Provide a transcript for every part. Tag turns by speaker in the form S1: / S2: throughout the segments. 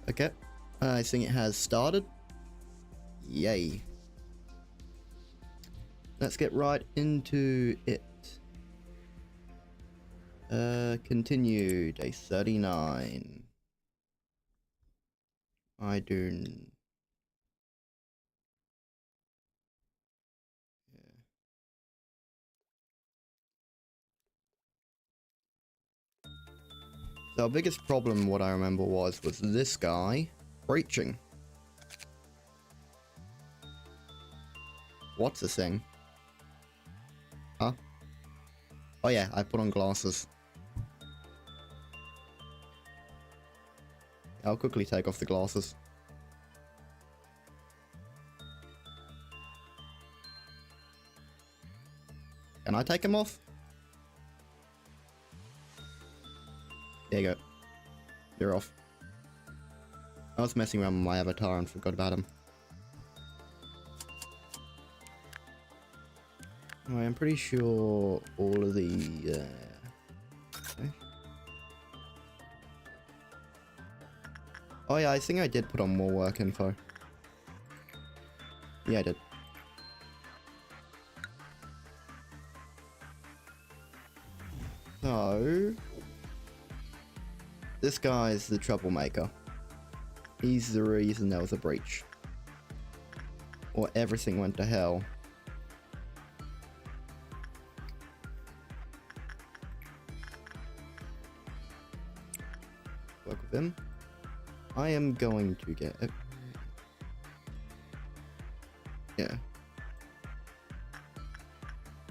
S1: Okay. I think it has started. Yay. Let's get right into it. Continue. Day 39. I do... So our biggest problem, what I remember, was this guy breaching. What's this thing? Huh? Oh yeah, I put on glasses. I'll quickly take off the glasses. Can I take them off? There you go. They're off. I was messing around with my avatar and forgot about him. Anyway, I'm pretty sure all of the... Okay. Oh yeah, I think I did put on more work info. Yeah, I did. So... this guy's the troublemaker. He's the reason there was a breach. Or everything went to hell. Work with him. I am going to get it. Yeah.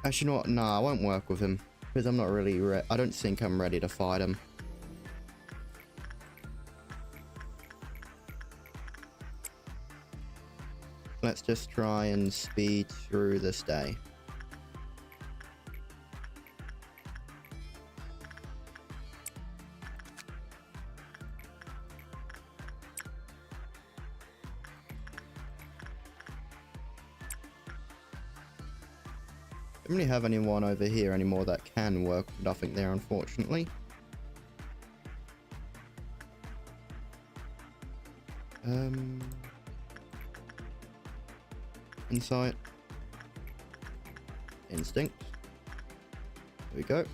S1: Actually, you know what? Nah, I won't work with him. Because I'm not really I don't think I'm ready to fight him. Let's just try and speed through this day. Don't really have anyone over here anymore that can work. Nothing there, unfortunately. Insight. Instinct. There we go. If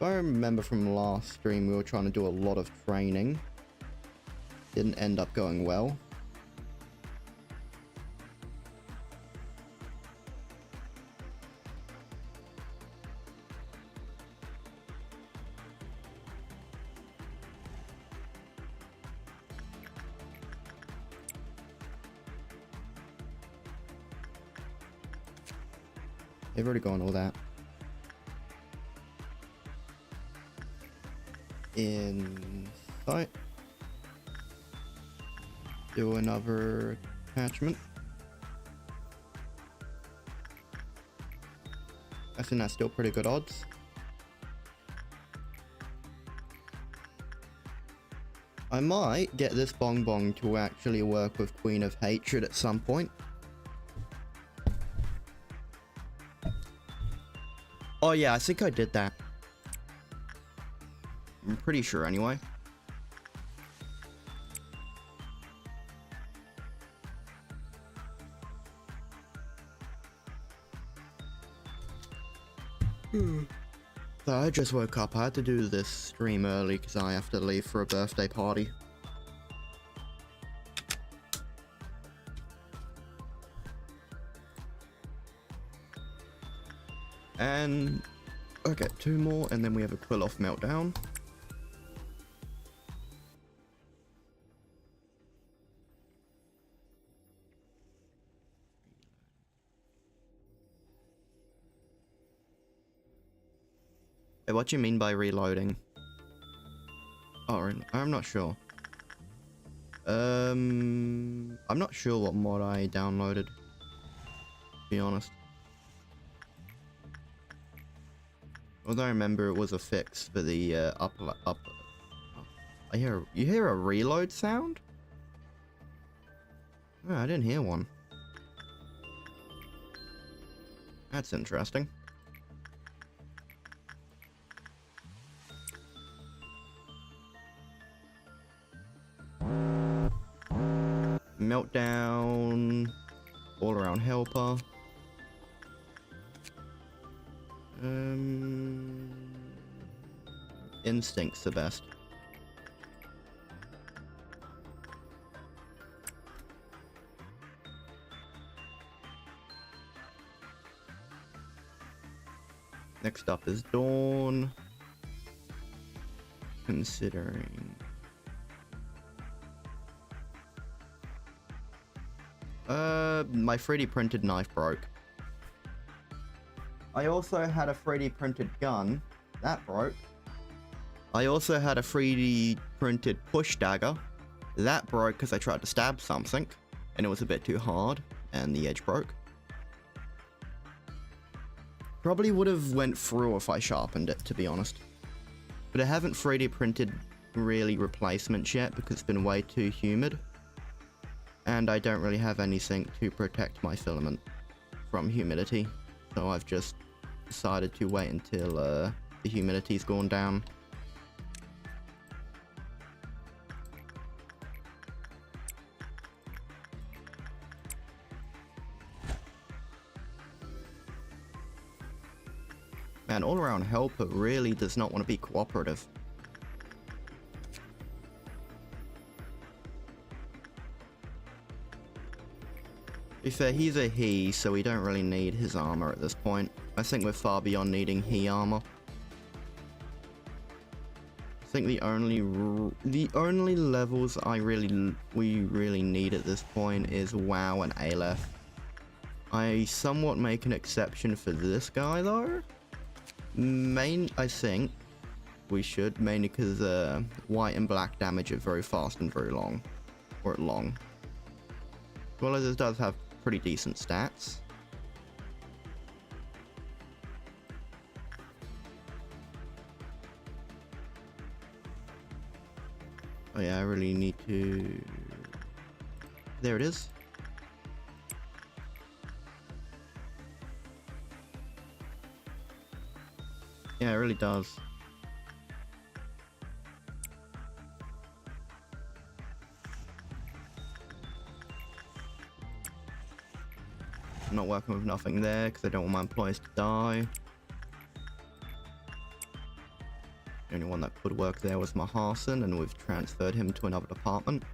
S1: I remember from last stream, we were trying to do a lot of training. Didn't end up going well. They've already gone all that. Insight. Do another attachment. I think that's still pretty good odds. I might get this Bong Bong to actually work with Queen of Hatred at some point. Oh yeah, I think I did that. I'm pretty sure anyway. So I just woke up. I had to do this stream early because I have to leave for a birthday party. And okay, 2 more, and then we have a quill off meltdown. Hey, what do you mean by reloading? Oh, I'm not sure. I'm not sure what mod I downloaded, to be honest. Although I remember it was a fix for the up. You hear a reload sound? Oh, I didn't hear one. That's interesting. Meltdown. All around helper. Instinct's the best. Next up is Dawn. Considering... my 3D printed knife broke. I also had a 3D printed gun. That broke. I also had a 3D printed push dagger. That broke because I tried to stab something, and it was a bit too hard, and the edge broke. Probably would have went through if I sharpened it, to be honest. But I haven't 3D printed really replacements yet because it's been way too humid. And I don't really have anything to protect my filament from humidity. So I've just decided to wait until the humidity's gone down. Man, all around helper really does not want to be cooperative. To be fair, he's a he, so we don't really need his armor at this point. I think we're far beyond needing he armor. I think the only levels we really need at this point is WoW and Aleph. I somewhat make an exception for this guy though. I think we should, mainly because white and black damage it very fast and very long, or long. As well as it does have pretty decent stats. Oh yeah, I really need to... There it is. Yeah, it really does. I'm not working with nothing there because I don't want my employees to die. The only one that could work there was Maharson, and we've transferred him to another department.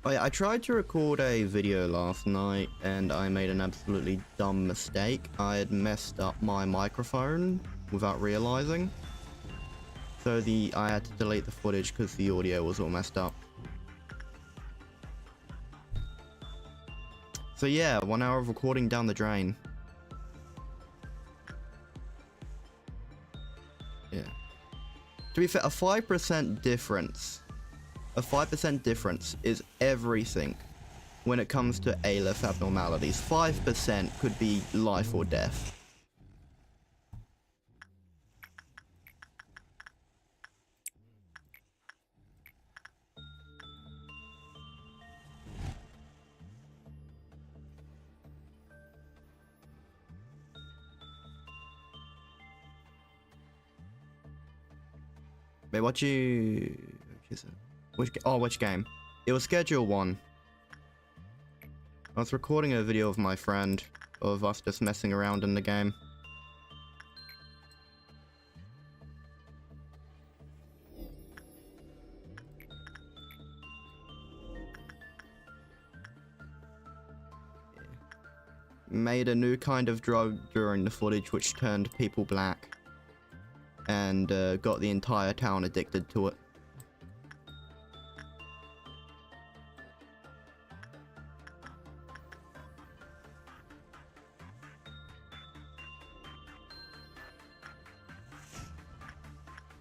S1: Oh yeah, I tried to record a video last night and I made an absolutely dumb mistake. I had messed up my microphone without realizing. So I had to delete the footage because the audio was all messed up. So yeah, 1 hour of recording down the drain. Yeah. To be fair, a 5% difference. A 5% difference is everything when it comes to Aleph abnormalities. 5% could be life or death. Wait, which game? It was Schedule 1. I was recording a video of my friend, of us just messing around in the game. Made a new kind of drug during the footage which turned people black. And got the entire town addicted to it.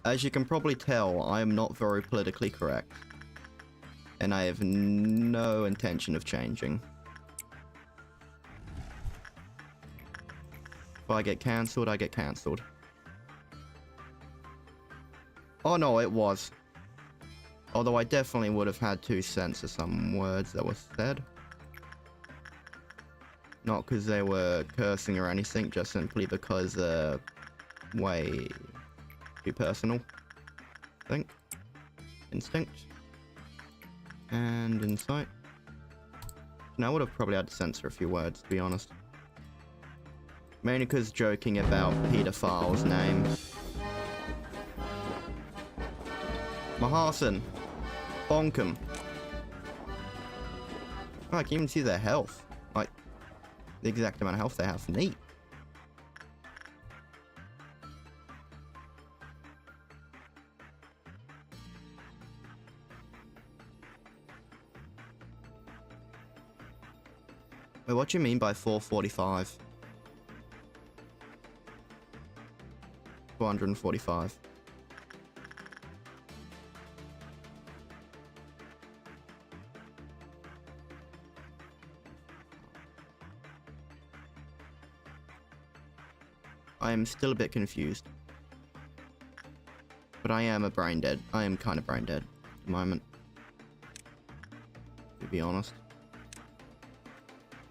S1: As you can probably tell, I am not very politically correct. And I have no intention of changing. If I get cancelled, I get cancelled. Oh no, it was. Although I definitely would have had 2 cents of some words that were said. Not because they were cursing or anything, just simply because way too personal. I think. Instinct. And insight. Now I would have probably had to censor a few words, to be honest. Mainly because joking about pedophile's name. Maharson. Bonk 'em. Oh, I can even see their health. Like, the exact amount of health they have. Neat. Wait, what do you mean by 445? 445. I am still a bit confused. But I am brain dead. I am kind of brain dead at the moment. To be honest.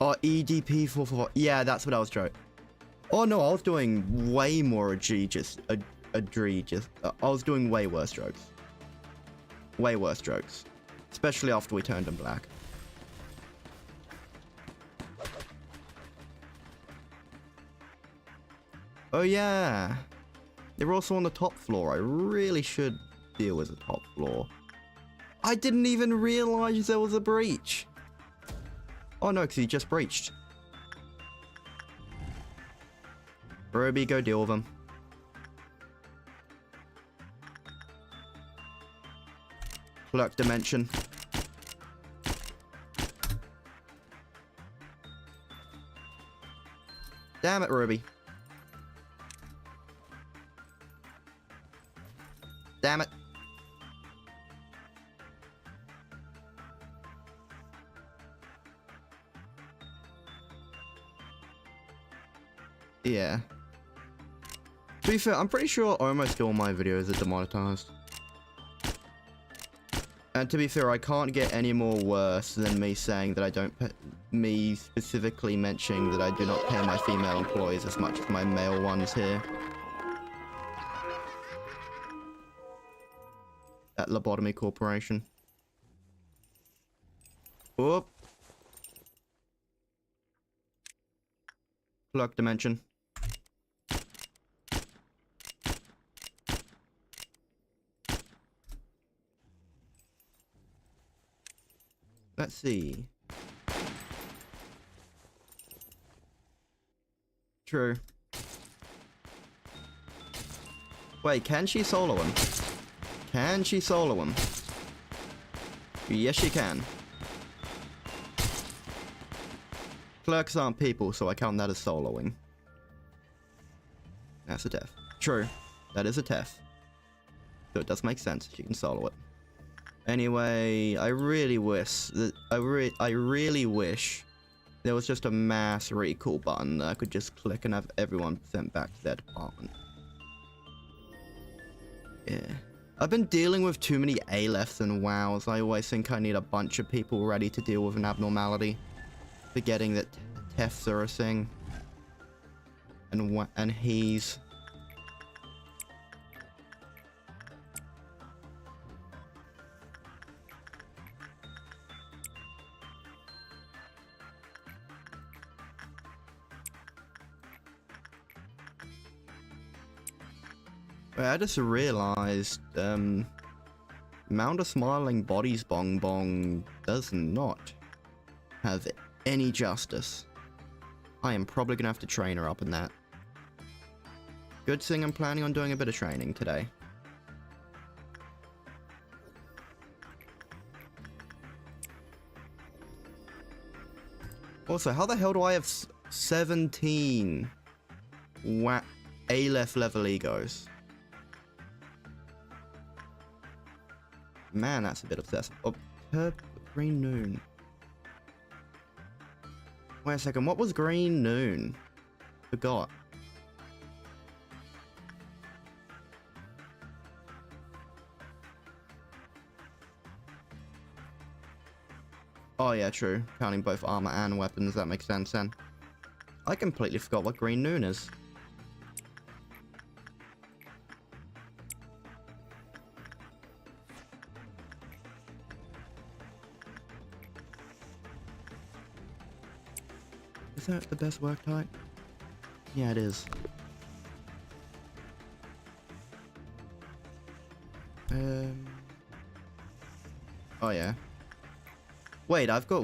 S1: Oh, EDP 44. Yeah, that's what I was trying. Oh no, I was doing way more egregious. I was doing way worse strokes. Way worse strokes. Especially after we turned them black. Oh yeah. They're also on the top floor. I really should deal with the top floor. I didn't even realize there was a breach. Oh no, because he just breached. Ruby, go deal with him. Clerk dimension. Damn it, Ruby. Damn it. Yeah. To be fair, I'm pretty sure almost all my videos are demonetized. And to be fair, I can't get any more worse than me saying that I don't me specifically mentioning that I do not pay my female employees as much as my male ones here. At Lobotomy Corporation. Whoop. Clock dimension. Let's see. True. Wait, can she solo him? Can she solo him? Yes, she can. Clerks aren't people, so I count that as soloing. That's a death. True. That is a death. So it does make sense. She can solo it. Anyway, I really wish that I really wish there was just a mass recall button that I could just click and have everyone sent back to their department. Yeah. I've been dealing with too many A-lefts and wows. I always think I need a bunch of people ready to deal with an abnormality. Forgetting that TEFs are a thing. And he's... I just realized, Mount of Smiling Bodies Bong Bong does not have any justice. I am probably gonna have to train her up in that. Good thing I'm planning on doing a bit of training today. Also, how the hell do I have 17 A-left level egos? Man, that's a bit obsessive. Oh, Green Noon. Wait a second, what was Green Noon? Forgot. Oh yeah, true. Counting both armor and weapons, that makes sense then. I completely forgot what green noon is. Is that the best work type? Yeah, it is. Oh yeah. Wait, I've got...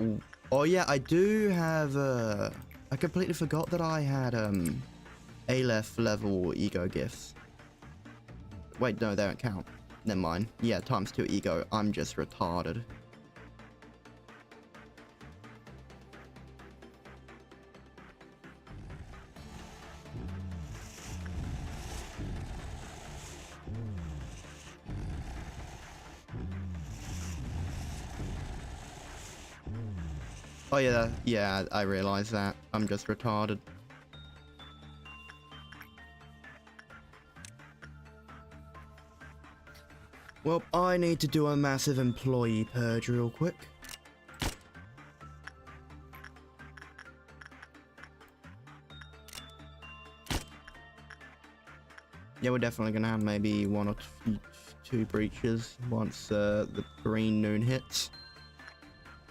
S1: Oh yeah, I do have, I completely forgot that I had, Aleph level ego gifts. Wait, no, they don't count. Never mind. Yeah, ×2 ego. I'm just retarded. Oh yeah, yeah, I realize that. I'm just retarded. Well, I need to do a massive employee purge real quick. Yeah, we're definitely gonna have maybe 1 or 2 breaches once the green noon hits.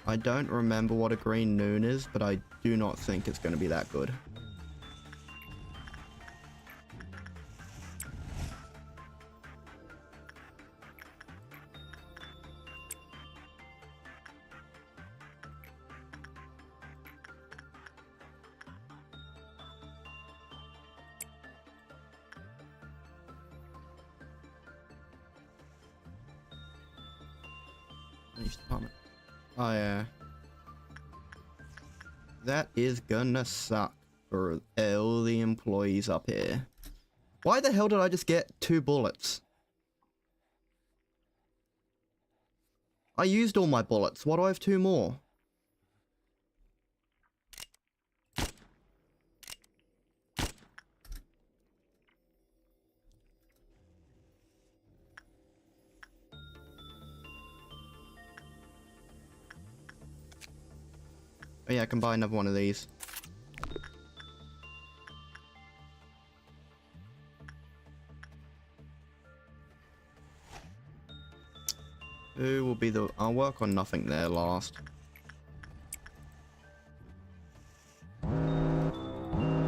S1: I don't remember what a green noon is, but I do not think it's going to be that good. Oh yeah. That is gonna suck for all the employees up here. Why the hell did I just get 2 bullets? I used all my bullets. Why do I have 2 more? Oh yeah, I can buy another one of these. Who will be the... I'll work on nothing there last.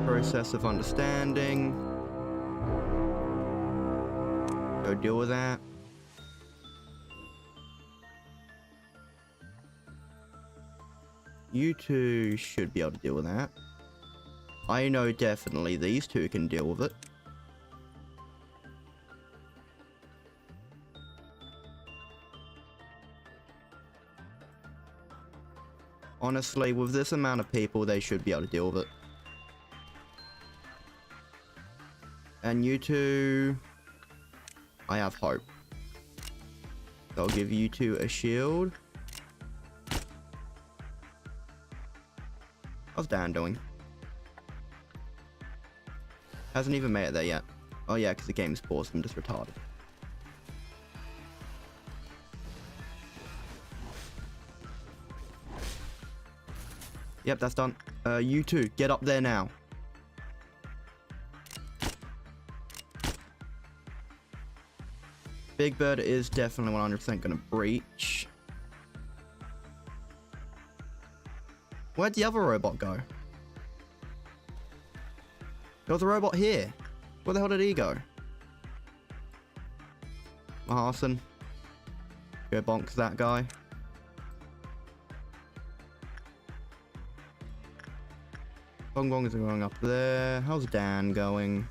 S1: Process of understanding. Go deal with that. You two should be able to deal with that. I know definitely these 2 can deal with it. Honestly, with this amount of people, they should be able to deal with it. And you two... I have hope. I'll give you 2 a shield. How's Dan doing? Hasn't even made it there yet. Oh yeah, because the game's paused. I'm just retarded. Yep, that's done. You two, get up there now. Big Bird is definitely 100% gonna breach. Where'd the other robot go? There was a robot here. Where the hell did he go? Maharson. Go bonk that guy. Gong Gong is going up there. How's Dan going?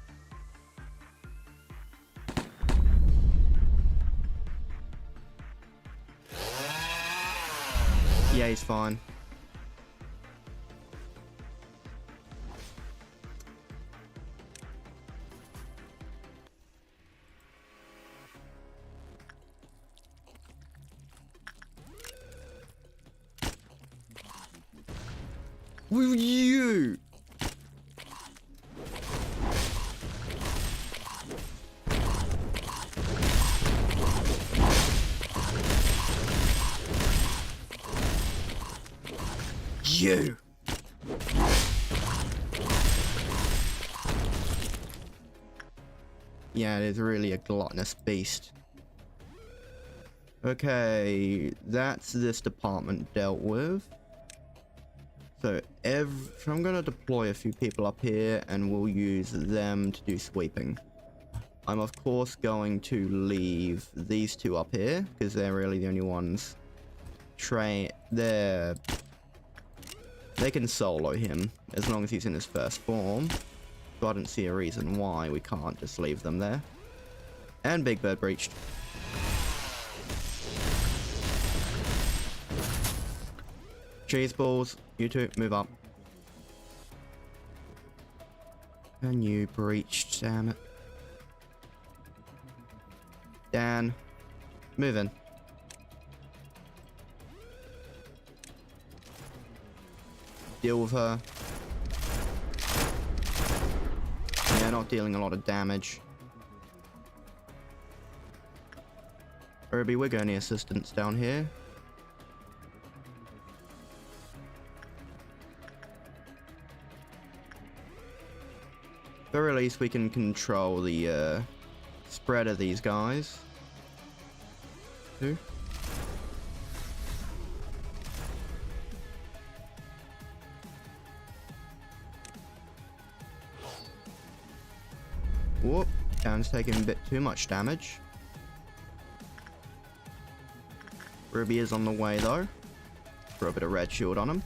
S1: Yeah, he's fine. Will you? You! Yeah, it is really a gluttonous beast. Okay, that's this department dealt with. So I'm gonna deploy a few people up here and we'll use them to do sweeping. I'm of course going to leave these two up here because they're really the only ones they can solo him as long as he's in his first form. So I don't see a reason why we can't just leave them there. And Big Bird breached. Cheese balls, you two, move up. And you breached, damn it. Dan, move in. Deal with her. Yeah, not dealing a lot of damage. Ruby, we're going to assistance down here. Very least we can control the spread of these guys. Two. Whoop, Dan's taking a bit too much damage. Ruby is on the way though. Throw a bit of red shield on him.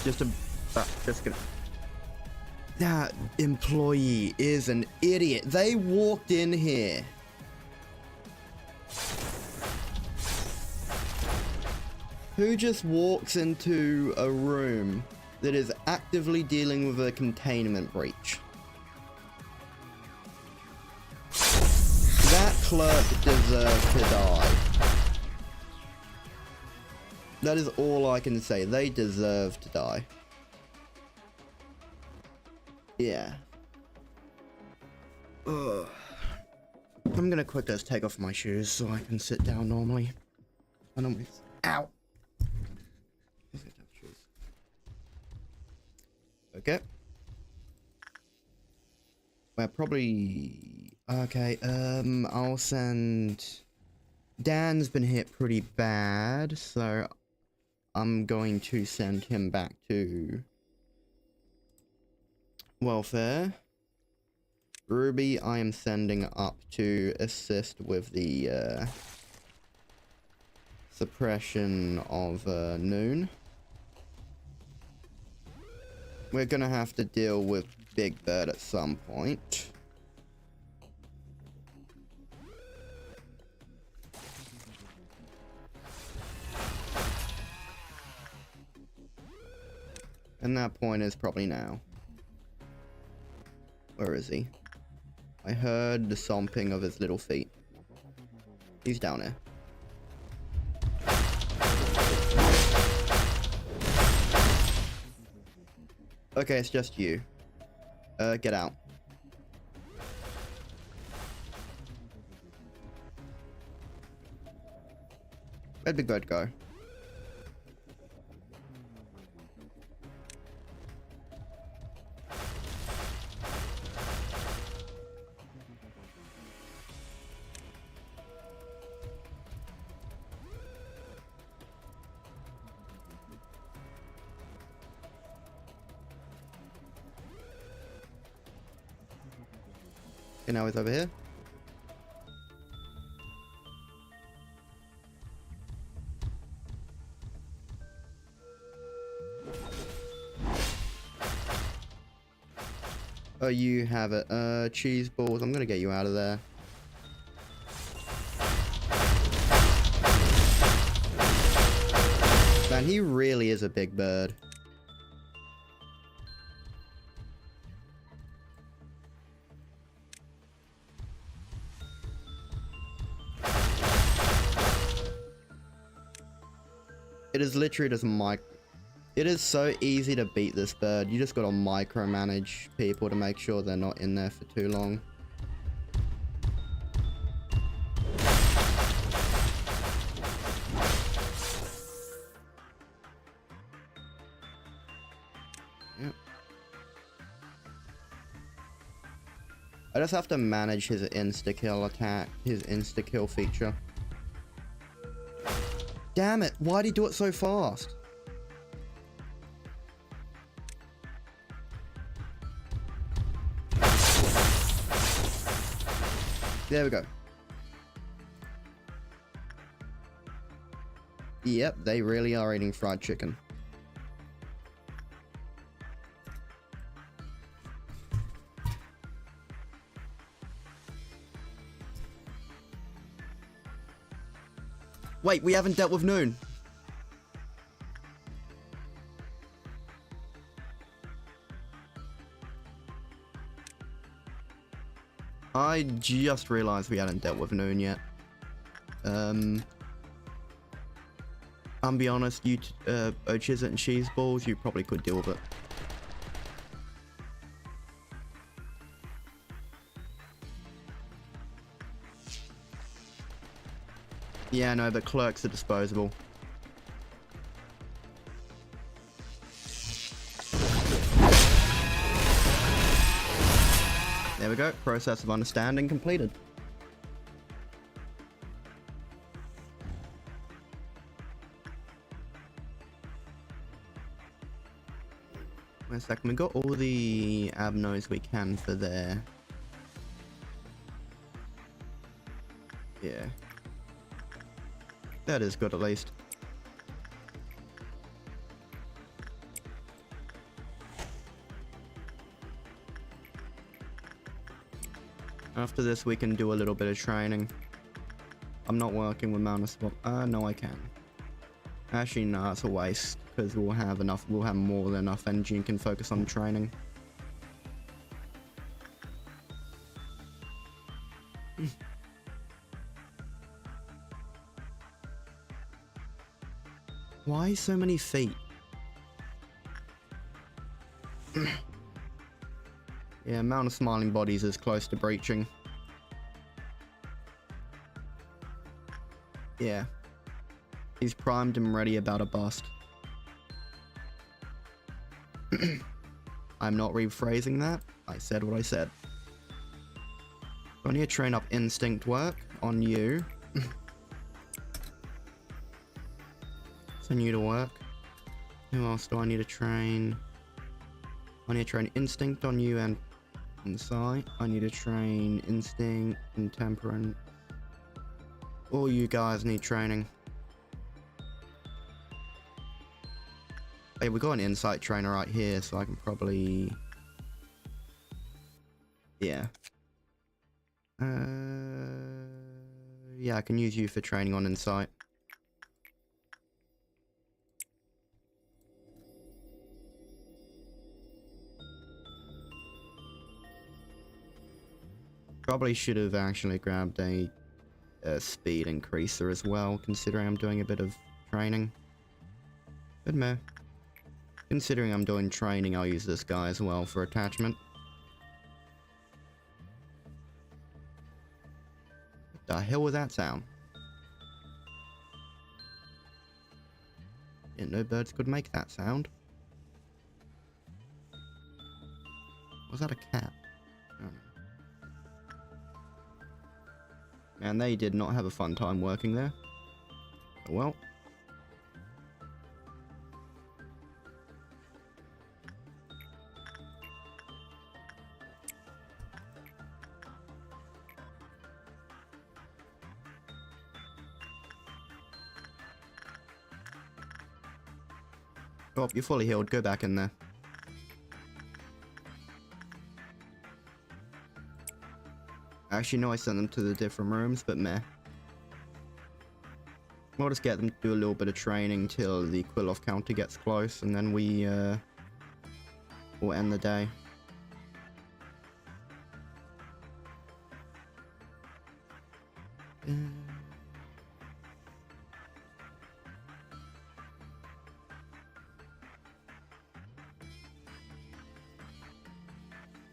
S1: Just gonna. That employee is an idiot. They walked in here. Who just walks into a room that is actively dealing with a containment breach? That clerk deserves to die. That is all I can say. They deserve to die. Yeah. Ugh. I'm gonna quickly just take off my shoes so I can sit down normally. I don't. Ow! Okay. We're probably... Okay, I'll send... Dan's been hit pretty bad, so I'm going to send him back to welfare. Ruby, I am sending up to assist with the suppression of Noon. We're gonna have to deal with Big Bird at some point. And that point is probably now. Where is he? I heard the stomping of his little feet. He's down here. Okay, it's just you. Get out. Where'd Big Bird go? Okay, now he's over here. Oh, you have it. Cheese balls. I'm gonna get you out of there. Man, he really is a big bird. It is literally just It is so easy to beat this bird. You just gotta micromanage people to make sure they're not in there for too long. Yep. I just have to manage his insta-kill attack, his insta-kill feature. Damn it, why'd he do it so fast? There we go. Yep, they really are eating fried chicken. Wait, we haven't dealt with Noon. I just realized we hadn't dealt with Noon yet. I'll be honest, you, Ochizit and Cheese Balls, you probably could deal with it. Yeah, no, but clerks are disposable. There we go, process of understanding completed. Wait a second, we got all the abnos we can for there. Yeah. That is good at least. After this we can do a little bit of training. I'm not working with Mount Swap. No I can. Actually no, it's a waste, because we'll have more than enough energy and can focus on training. Why so many feet? Yeah, amount of smiling bodies is close to breaching. Yeah. He's primed and ready about a bust. I'm not rephrasing that. I said what I said. I need to train up instinct work on you. Send you to work. Who else do I need to train? I need to train instinct on you and insight. I need to train instinct and temperament. All you guys need training. Hey, we got an insight trainer right here, so I can probably... Yeah. Yeah, I can use you for training on insight. Probably should have actually grabbed a speed increaser as well, considering I'm doing a bit of training. But meh. Considering I'm doing training, I'll use this guy as well for attachment. What the hell was that sound? Yeah, no birds could make that sound. Was that a cat? I don't know. Man, they did not have a fun time working there. Oh well. Oh, you're fully healed. Go back in there. Actually, no, I sent them to the different rooms, but meh. We'll just get them to do a little bit of training till the Quill-Off counter gets close, and then we'll end the day.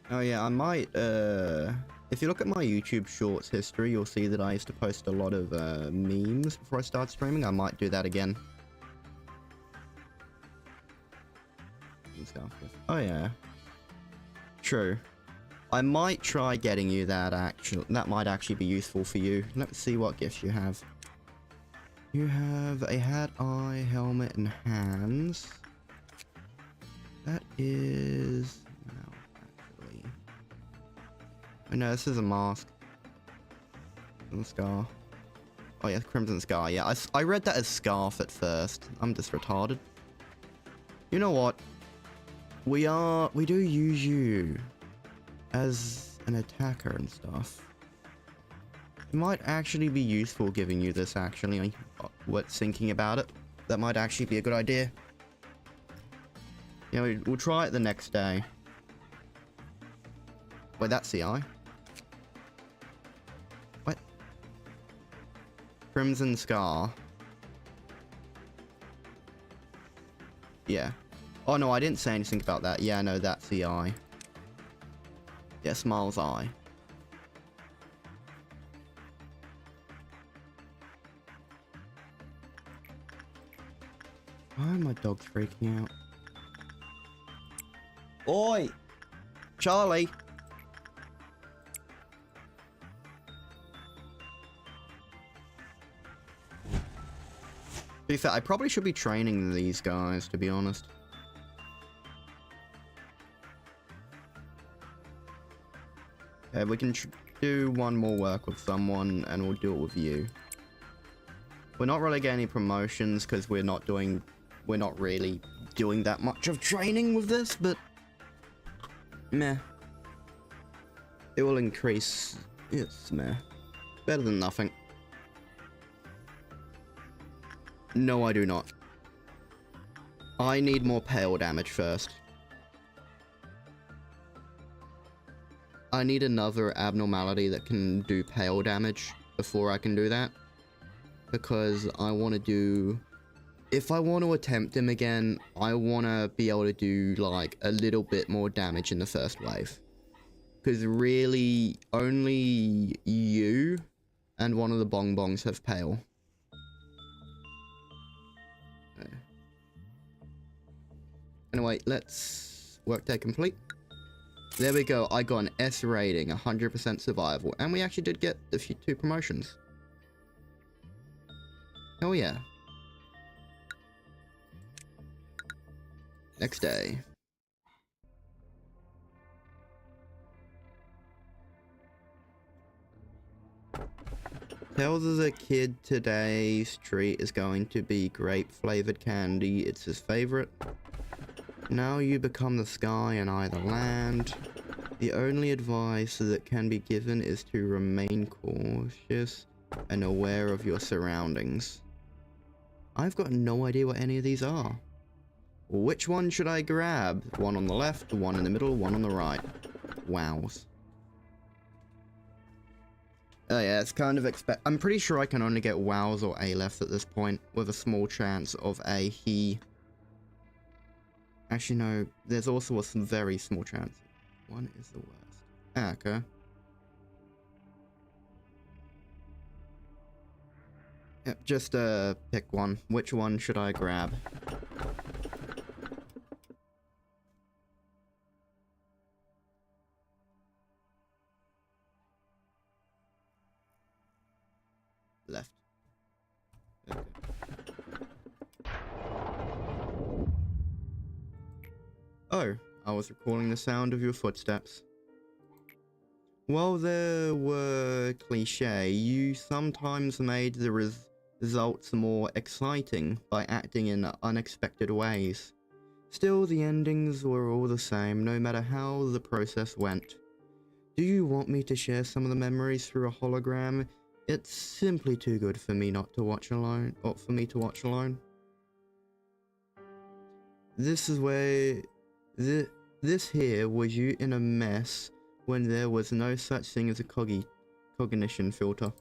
S1: Oh yeah, I might, if you look at my YouTube Shorts history, you'll see that I used to post a lot of, memes before I started streaming. I might do that again. Oh yeah. True. I might try getting you that that might actually be useful for you. Let's see what gifts you have. You have a hat, eye, helmet, and hands. That is... no, actually... oh no, this is a mask. And Scar. Oh yeah, Crimson Scar. Yeah, I read that as Scarf at first. I'm just retarded. You know what? We do use you as an attacker and stuff. It might actually be useful giving you this, actually. What's thinking about it? That might actually be a good idea. You know, we'll try it the next day. Wait, that's the eye. What? Crimson Scar. Yeah. Oh no, I didn't say anything about that. Yeah, no, that's the eye. Yeah, Smile's eye. Why are my dogs freaking out? Oi! Charlie! To be fair, I probably should be training these guys, to be honest. Okay, we can do one more work with someone, and we'll do it with you. We're not really getting any promotions, because we're not really doing that much of training with this, but... meh. It will increase... it's meh. Better than nothing. No, I do not. I need more pale damage first. I need another abnormality that can do pale damage before I can do that. Because I want to do... if I want to attempt him again, I want to be able to do, like, a little bit more damage in the first wave. Because really, only you and one of the bongbongs have pale. Anyway, let's... workday complete. There we go, I got an S rating, 100% survival, and we actually did get a few 2 promotions. Oh yeah. Next day. Tells us a kid today's treat is going to be grape flavored candy. It's his favorite. Now you become the sky and I the land. The only advice that can be given is to remain cautious and aware of your surroundings. I've got no idea what any of these are. Which one should I grab? One on the left, one in the middle, one on the right. Wows. Oh yeah, it's kind of I'm pretty sure I can only get wows or Aleph at this point, with a small chance of a he. Actually no, there's also a very small chance. One is the worst. Ah, okay. Yep, just pick one. Which one should I grab? Left. Okay. Oh, I was recalling the sound of your footsteps. While they were cliché, you sometimes made the results more exciting by acting in unexpected ways. Still, the endings were all the same, no matter how the process went. Do you want me to share some of the memories through a hologram? It's simply too good for me not to watch alone, or for me to watch alone. This is where... This here was you in a mess when there was no such thing as a cognition filter.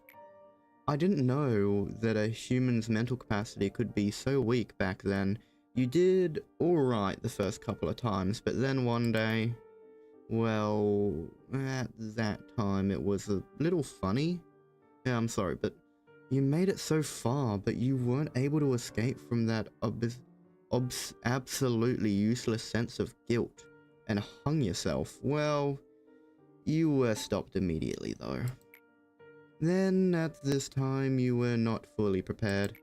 S1: I didn't know that a human's mental capacity could be so weak back then. You did alright the first couple of times, but then one day... Well, at that time it was a little funny. Yeah, I'm sorry, but you made it so far, but you weren't able to escape from that absolutely useless sense of guilt and hung yourself. Well, you were stopped immediately though. Then at this time you were not fully prepared.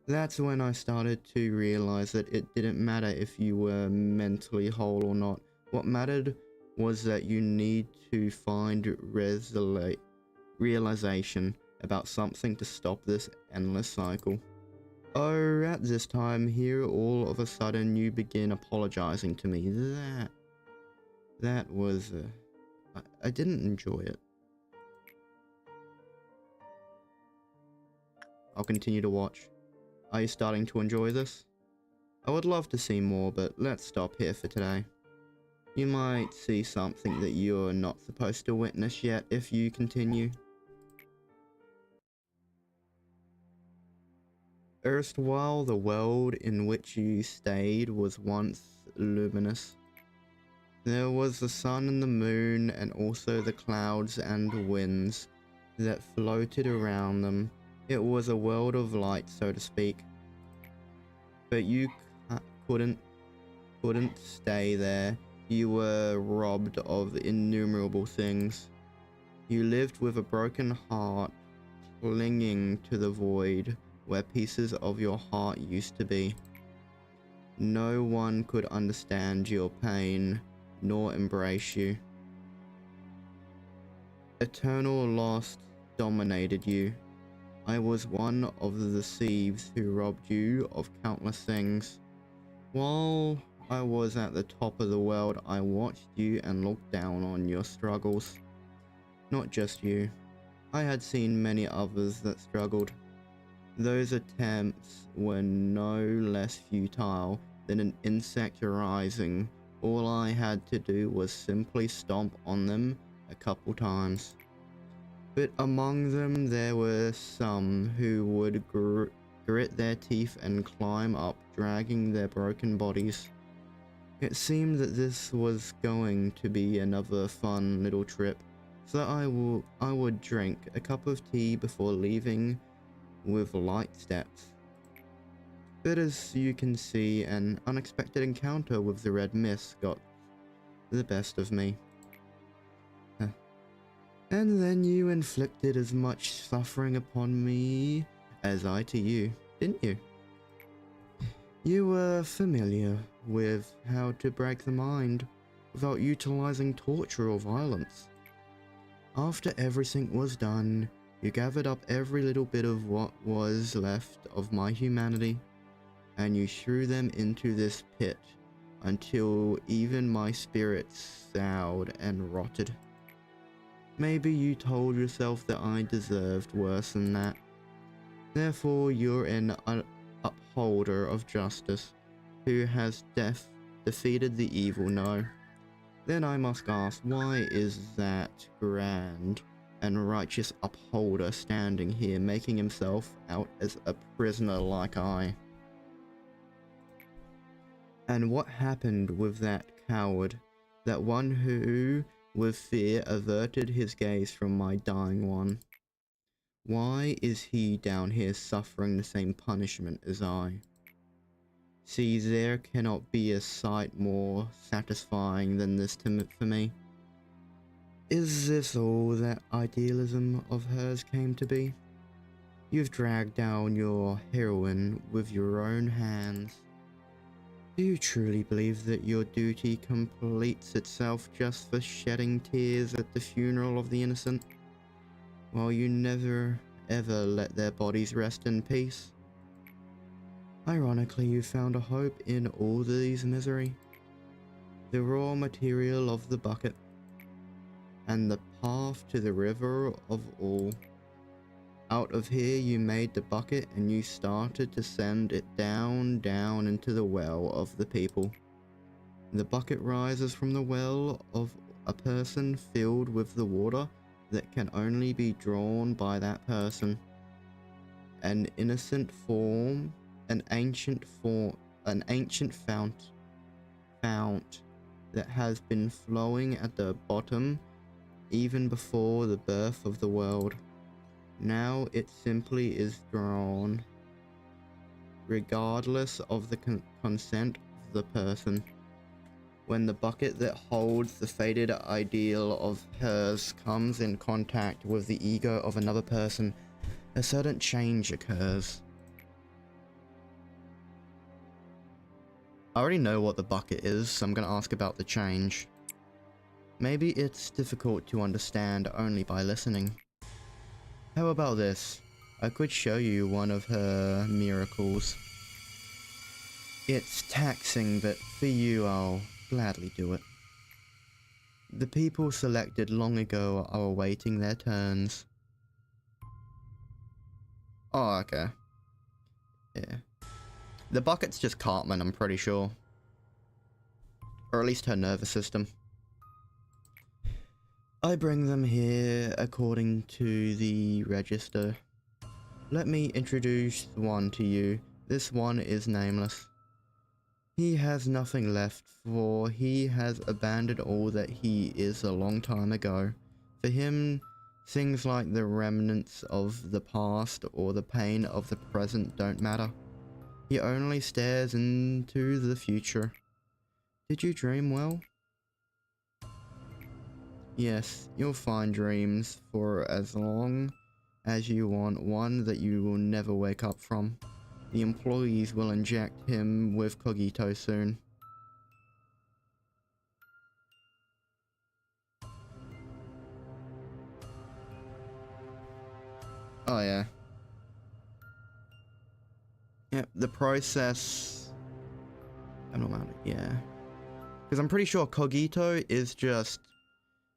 S1: That's when I started to realize that it didn't matter if you were mentally whole or not. What mattered was that you need to find realization about something to stop this endless cycle. Oh, at this time here, all of a sudden you begin apologizing to me. That was, I didn't enjoy it. I'll continue to watch. Are you starting to enjoy this? I would love to see more, but let's stop here for today. You might see something that you're not supposed to witness yet if you continue. Erstwhile, the world in which you stayed was once luminous. There was the sun and the moon, and also the clouds and winds that floated around them. It was a world of light, so to speak. But you couldn't stay there. You were robbed of innumerable things. You lived with a broken heart, clinging to the void where pieces of your heart used to be. No one could understand your pain, nor embrace you. Eternal loss dominated you. I was one of the thieves who robbed you of countless things. While I was at the top of the world, I watched you and looked down on your struggles. Not just you. I had seen many others that struggled. Those attempts were no less futile than an insect rising. All I had to do was simply stomp on them a couple times. But among them there were some who would grit their teeth and climb up, dragging their broken bodies. It seemed that this was going to be another fun little trip, so I would drink a cup of tea before leaving with light steps. But as you can see, an unexpected encounter with the red mist got the best of me. And then you inflicted as much suffering upon me as I to you, didn't you? You were familiar with how to break the mind without utilizing torture or violence. After everything was done, you gathered up every little bit of what was left of my humanity, and you threw them into this pit until even my spirit soured and rotted. Maybe you told yourself that I deserved worse than that. Therefore, you're an upholder of justice, who has defeated the evil, no? Then I must ask, why is that grand and righteous upholder standing here making himself out as a prisoner like I? And what happened with that coward, that one who, with fear, averted his gaze from my dying one? Why is he down here suffering the same punishment as I? See, there cannot be a sight more satisfying than this for me. Is this all that idealism of hers came to be? You've dragged down your heroine with your own hands. Do you truly believe that your duty completes itself just for shedding tears at the funeral of the innocent, while you never ever let their bodies rest in peace? Ironically, you found a hope in all these misery, the raw material of the bucket, and the path to the river of all. Out of here you made the bucket and you started to send it down into the well of the people. The bucket rises from the well of a person filled with the water that can only be drawn by that person. An innocent an ancient fount that has been flowing at the bottom even before the birth of the world. Now it simply is drawn, regardless of the consent of the person. When the bucket that holds the faded ideal of hers comes in contact with the ego of another person, a sudden change occurs. I already know what the bucket is, so I'm gonna ask about the change. Maybe it's difficult to understand only by listening. How about this? I could show you one of her miracles. It's taxing, but for you I'll gladly do it. The people selected long ago are awaiting their turns. Oh, okay. Yeah. The bucket's just Cartman, I'm pretty sure. Or at least her nervous system. I bring them here according to the register. Let me introduce one to you. This one is nameless. He has nothing left, for he has abandoned all that he is a long time ago. For him, things like the remnants of the past or the pain of the present don't matter. He only stares into the future. Did you dream well? Yes, you'll find dreams for as long as you want, one that you will never wake up from. The employees will inject him with cogito soon. Oh yeah. Yep, the process... I don't know, yeah. Because I'm pretty sure cogito is just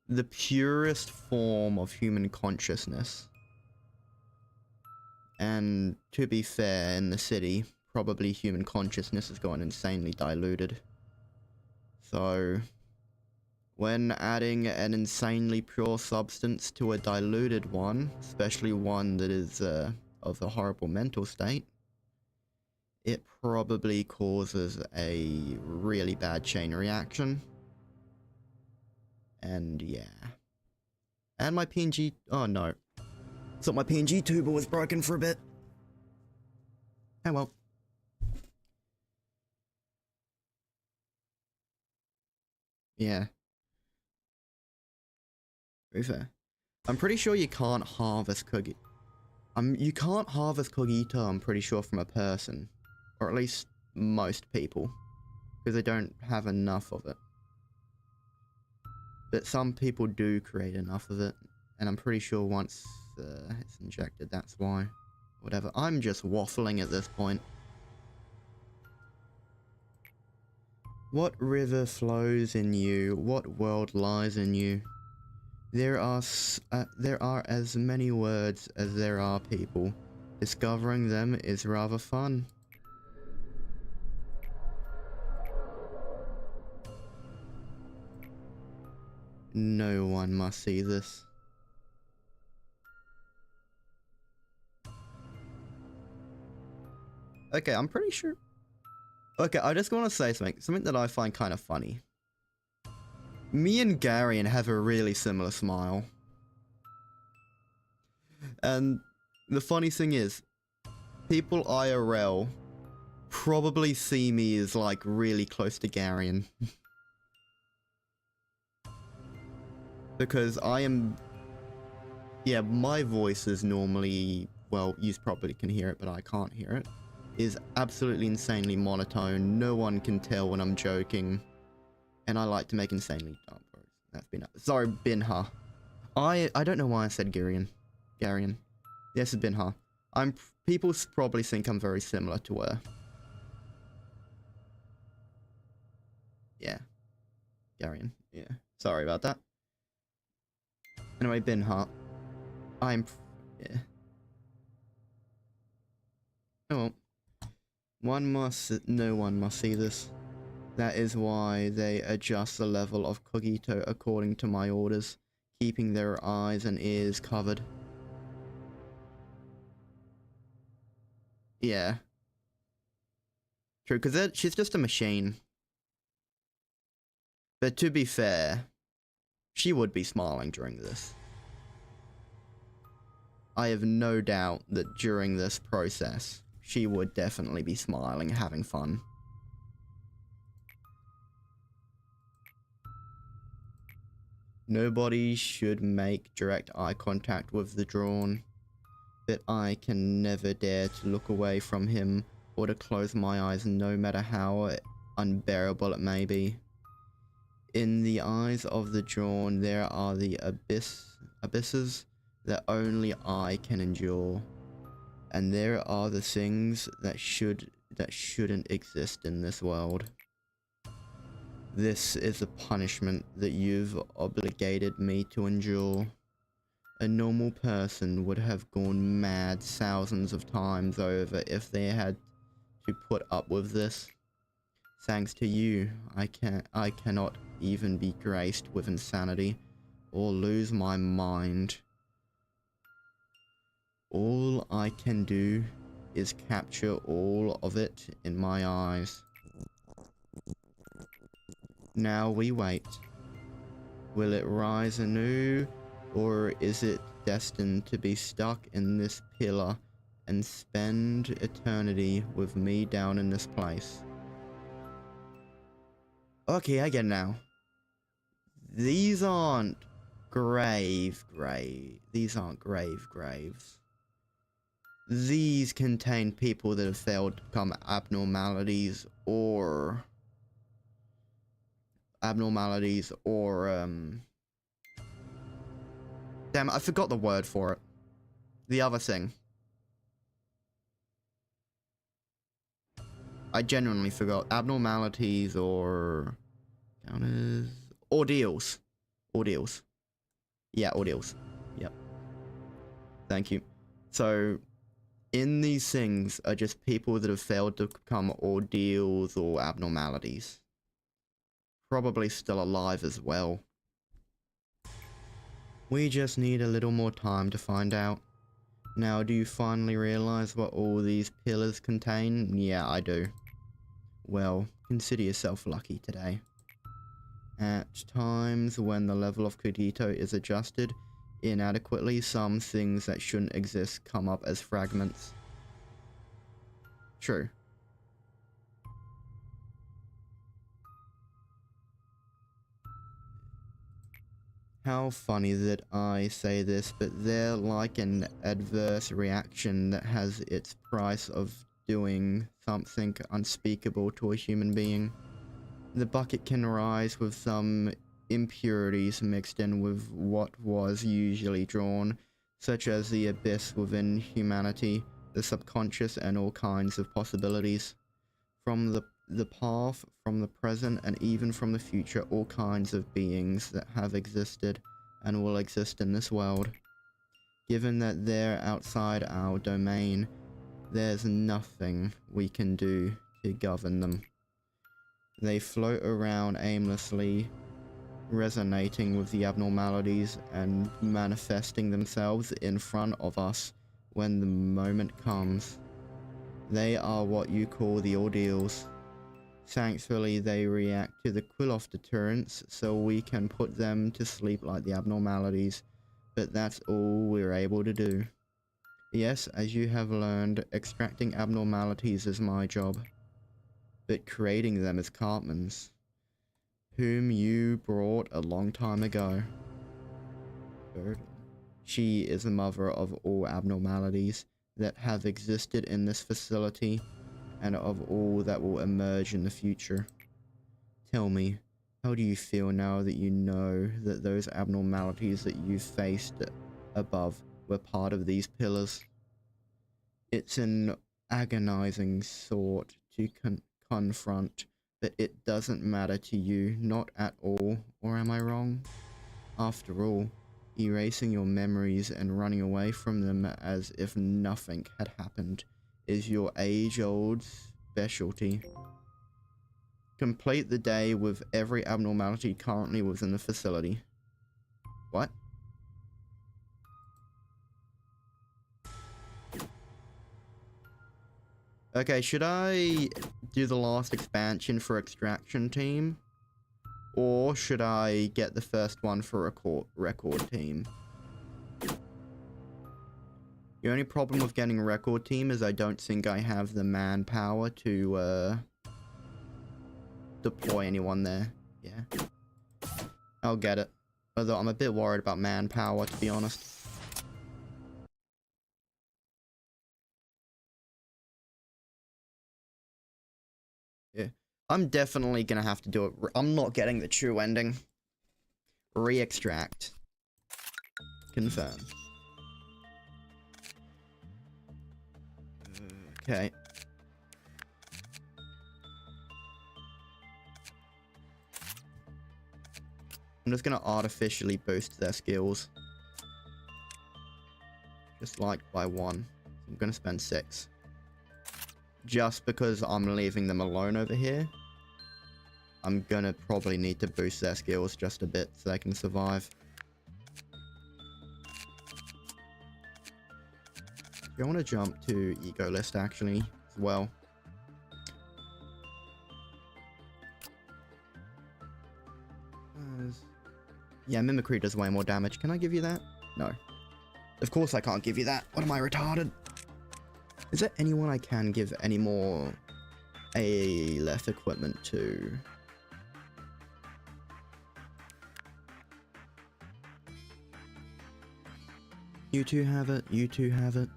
S1: the purest form of human consciousness. And to be fair, in the city, probably human consciousness has gotten insanely diluted. So, when adding an insanely pure substance to a diluted one, especially one that is of a horrible mental state, it probably causes a really bad chain reaction. And yeah. And my PNG... oh no. Thought my pngtuber was broken for a bit. Oh well. Yeah. Very fair. I'm pretty sure you can't harvest cookie. You can't harvest cogito, I'm pretty sure, from a person. Or at least most people. Because they don't have enough of it. But some people do create enough of it. And I'm pretty sure once it's injected, that's why. Whatever. I'm just waffling at this point. What river flows in you? What world lies in you? There are as many words as there are people. Discovering them is rather fun. No one must see this. Okay, I'm pretty sure. Okay, I just want to say something that I find kind of funny. Me and Garion have a really similar smile. And the funny thing is, people IRL probably see me as like really close to Garion. Because I am... yeah, my voice is normally... well, you probably can hear it, but I can't hear it. Is absolutely insanely monotone. No one can tell when I'm joking. And I like to make insanely... oh, that's been... sorry, Binha. I don't know why I said Garion. Garion. Yes, it's Binha. People probably think I'm very similar to her. Yeah. Garion. Yeah. Sorry about that. Anyway, Binha. yeah. Oh well. No one must see this. That is why they adjust the level of cogito according to my orders, keeping their eyes and ears covered. Yeah. True, because she's just a machine. But to be fair, she would be smiling during this. I have no doubt that during this process, she would definitely be smiling, having fun. Nobody should make direct eye contact with the drone, but I can never dare to look away from him or to close my eyes no matter how unbearable it may be. In the eyes of the drawn, there are the abysses that only I can endure, and there are the things that shouldn't exist in this world. This is a punishment that you've obligated me to endure. A normal person would have gone mad thousands of times over if they had to put up with this. Thanks to you, I cannot even be graced with insanity or lose my mind. All I can do is capture all of it in my eyes. Now we wait. Will it rise anew, or is it destined to be stuck in this pillar and spend eternity with me down in this place? Okay, I get it now. These aren't grave graves. These aren't grave graves. These contain people that have failed to become abnormalities or damn it, I forgot the word for it. The other thing. I genuinely forgot. Abnormalities or counters. Ordeals. Ordeals. Yeah, ordeals. Yep. Thank you. So, in these things are just people that have failed to become ordeals or abnormalities. Probably still alive as well. We just need a little more time to find out. Now, do you finally realize what all these pillars contain? Yeah, I do. Well, consider yourself lucky today. At times, when the level of cogito is adjusted inadequately, some things that shouldn't exist come up as fragments. True. How funny that I say this, but they're like an adverse reaction that has its price of doing something unspeakable to a human being. The bucket can rise with some impurities mixed in with what was usually drawn, such as the abyss within humanity, the subconscious, and all kinds of possibilities. From the past, from the present, and even from the future, all kinds of beings that have existed and will exist in this world. Given that they're outside our domain, there's nothing we can do to govern them. They float around aimlessly, resonating with the abnormalities and manifesting themselves in front of us when the moment comes. They are what you call the ordeals. Thankfully, they react to the Quilof deterrence, so we can put them to sleep like the abnormalities, but that's all we're able to do. Yes, as you have learned, extracting abnormalities is my job, but creating them is Cartman's, whom you brought a long time ago. She is the mother of all abnormalities that have existed in this facility, and of all that will emerge in the future. Tell me, how do you feel now that you know that those abnormalities that you faced above were part of these pillars? It's an agonizing thought to confront, but it doesn't matter to you, not at all, or am I wrong? After all, erasing your memories and running away from them as if nothing had happened is your age-old specialty. Complete the day with every abnormality currently within the facility. What? Okay, should I do the last expansion for extraction team? Or should I get the first one for record team? The only problem with getting record team is I don't think I have the manpower to deploy anyone there. Yeah. I'll get it. Although I'm a bit worried about manpower, to be honest. Yeah. I'm definitely gonna have to do it. I'm not getting the true ending. Re-extract. Confirm. Okay. I'm just gonna artificially boost their skills. Just like by 1. I'm gonna spend 6. Just because I'm leaving them alone over here. I'm gonna probably need to boost their skills just a bit so they can survive. I want to jump to ego list actually as well. Yeah, mimicry does way more damage. Can I give you that? No. Of course I can't give you that. What am I, retarded? Is there anyone I can give any more ALF equipment to? You two have it. You two have it.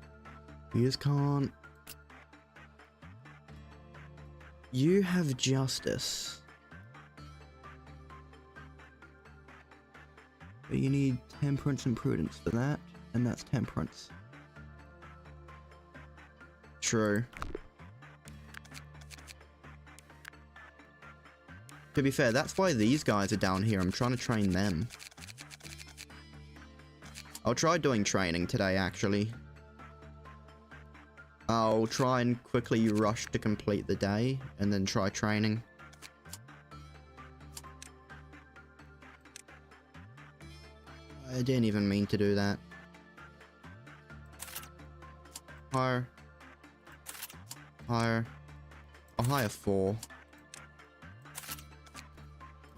S1: You just can't. You have justice. But you need temperance and prudence for that, and that's temperance. True. To be fair, that's why these guys are down here. I'm trying to train them. I'll try doing training today, actually. I'll try and quickly rush to complete the day, and then try training. I didn't even mean to do that. Hire. Hire. I'll hire 4.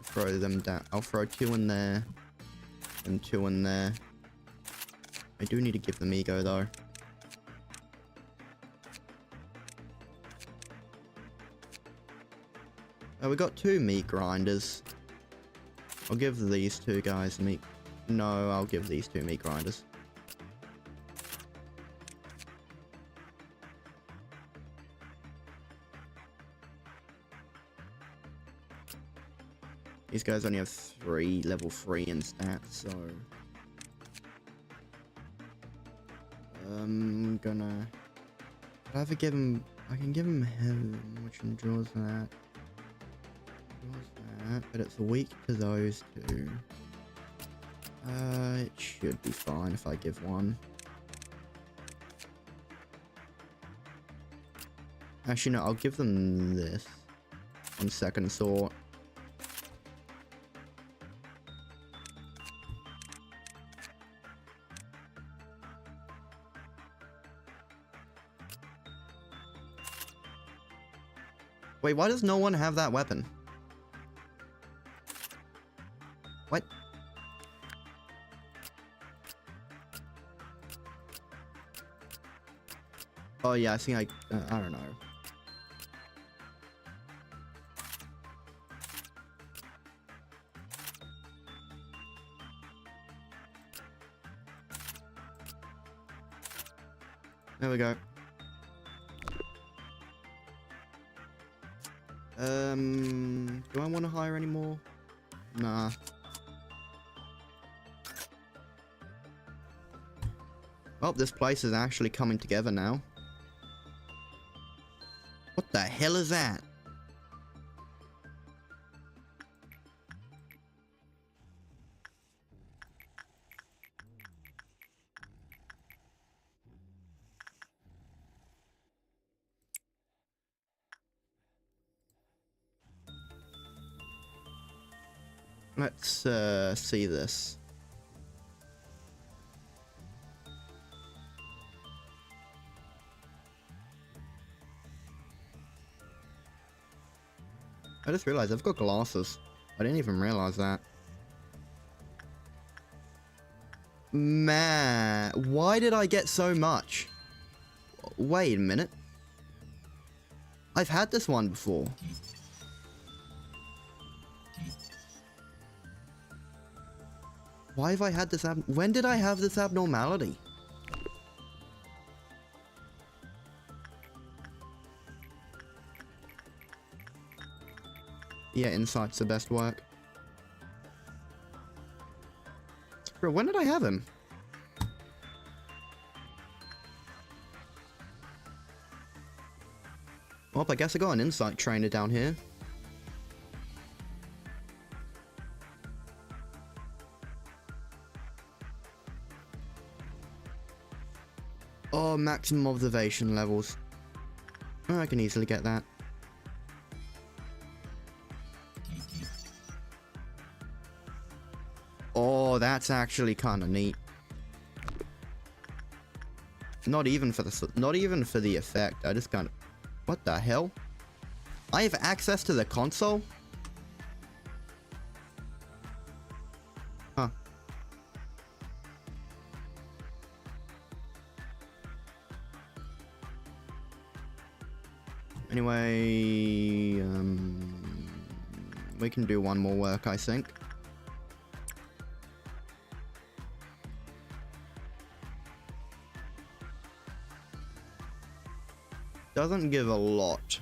S1: Throw them down. I'll throw 2 in there. And 2 in there. I do need to give them ego though. Oh, we got 2 meat grinders. I'll give these 2 guys meat. No, I'll give these 2 meat grinders. These guys only have 3, level 3 in stats, so... I'm gonna... Could I ever give him... I can give him heaven, which endures that. But it's weak to those 2. It should be fine if I give 1. Actually, no, I'll give them this on second thought. Wait, why does no one have that weapon? What? Oh yeah, I think I don't know. There we go. Do I want to hire any more? Nah. Well, this place is actually coming together now. What the hell is that? Let's see this. I just realized I've got glasses. I didn't even realize that. Man, why did I get so much? Wait a minute. I've had this one before. Why have I had this when did I have this abnormality? Yeah, insight's the best work. Bro, when did I have him? Well, I guess I got an insight trainer down here. Oh, maximum observation levels. Oh, I can easily get that. Oh, that's actually kind of neat. Not even for the effect. I just kind of... What the hell? I have access to the console? Huh. Anyway, we can do one more work, I think. Doesn't give a lot.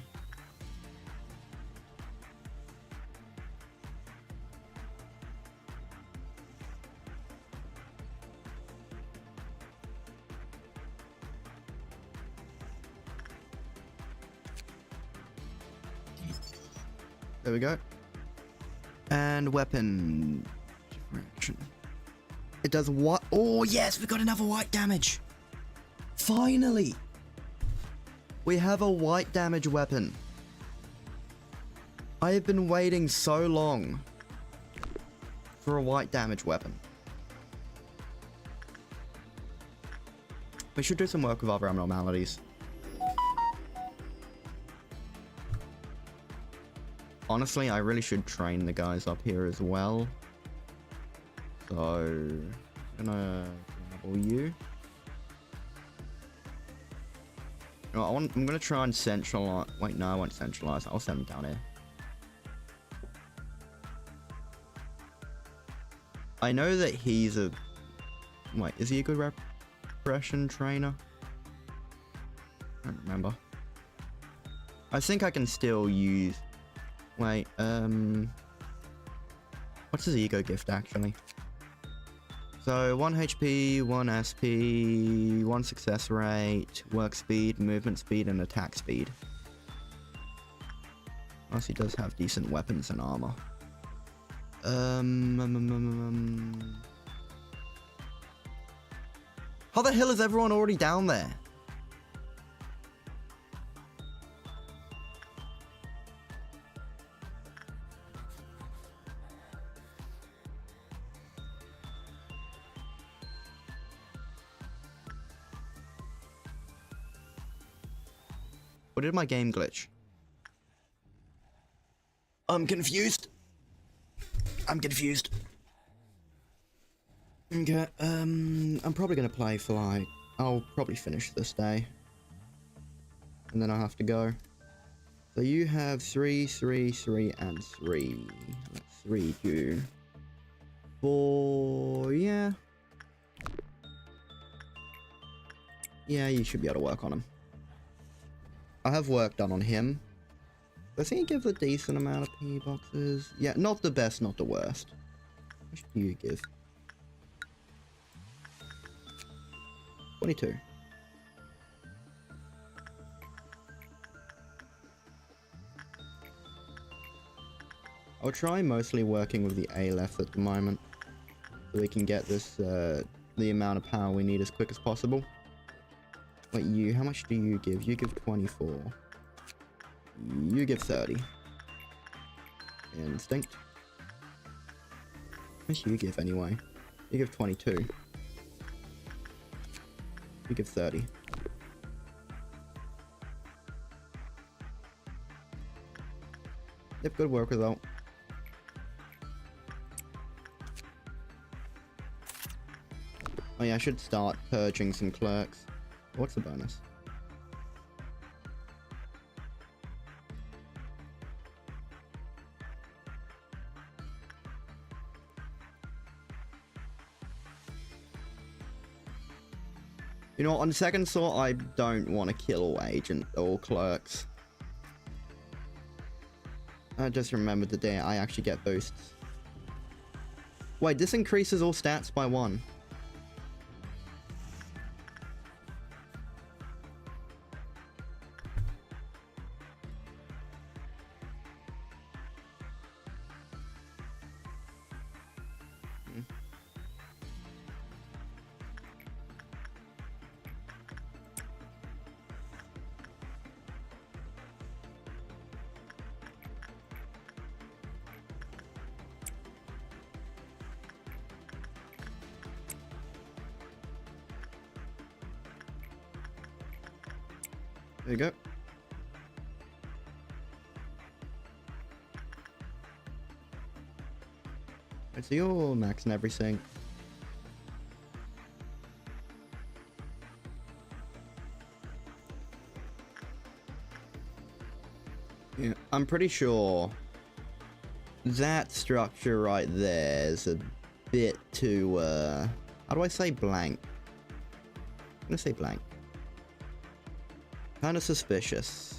S1: There we go. And weapon diffraction. It does what? Oh yes, we got another white damage. Finally. We have a white damage weapon. I have been waiting so long for a white damage weapon. We should do some work with other abnormalities. Honestly, I really should train the guys up here as well. So, I'm gonna enable you. No, I'm gonna try and centralize. Wait, no, I won't centralize. I'll send them down here. I know that he's a... Wait, is he a good repression trainer? I don't remember. I think I can still use... Wait, what's his ego gift, actually? So, 1 HP, 1 SP, 1 success rate, work speed, movement speed, and attack speed. Plus, he does have decent weapons and armor. How the hell is everyone already down there? What did my game glitch? I'm confused. I'm confused. Okay, I'm probably gonna play for like... I'll probably finish this day. And then I'll have to go. So you have 3, 3, 3, and 3. Let's read you. 4, yeah. Yeah, you should be able to work on him. I have work done on him. Does he give a decent amount of P boxes? Yeah, not the best, not the worst. How much do you give? 22. I'll try mostly working with the A-left at the moment, so we can get this, the amount of power we need as quick as possible. Wait, you, how much do you give? You give 24. You give 30. Instinct. How much do you give anyway? You give 22. You give 30. Yep, good work result. Oh yeah, I should start purging some clerks. What's the bonus? You know, on second thought, I don't want to kill all agent or clerks. I just remembered the day I actually get boosts. Wait, this increases all stats by 1. There you go. Right, so you're maxing everything. Yeah, I'm pretty sure that structure right there is a bit too, how do I say blank? I'm gonna say blank. Kind of suspicious.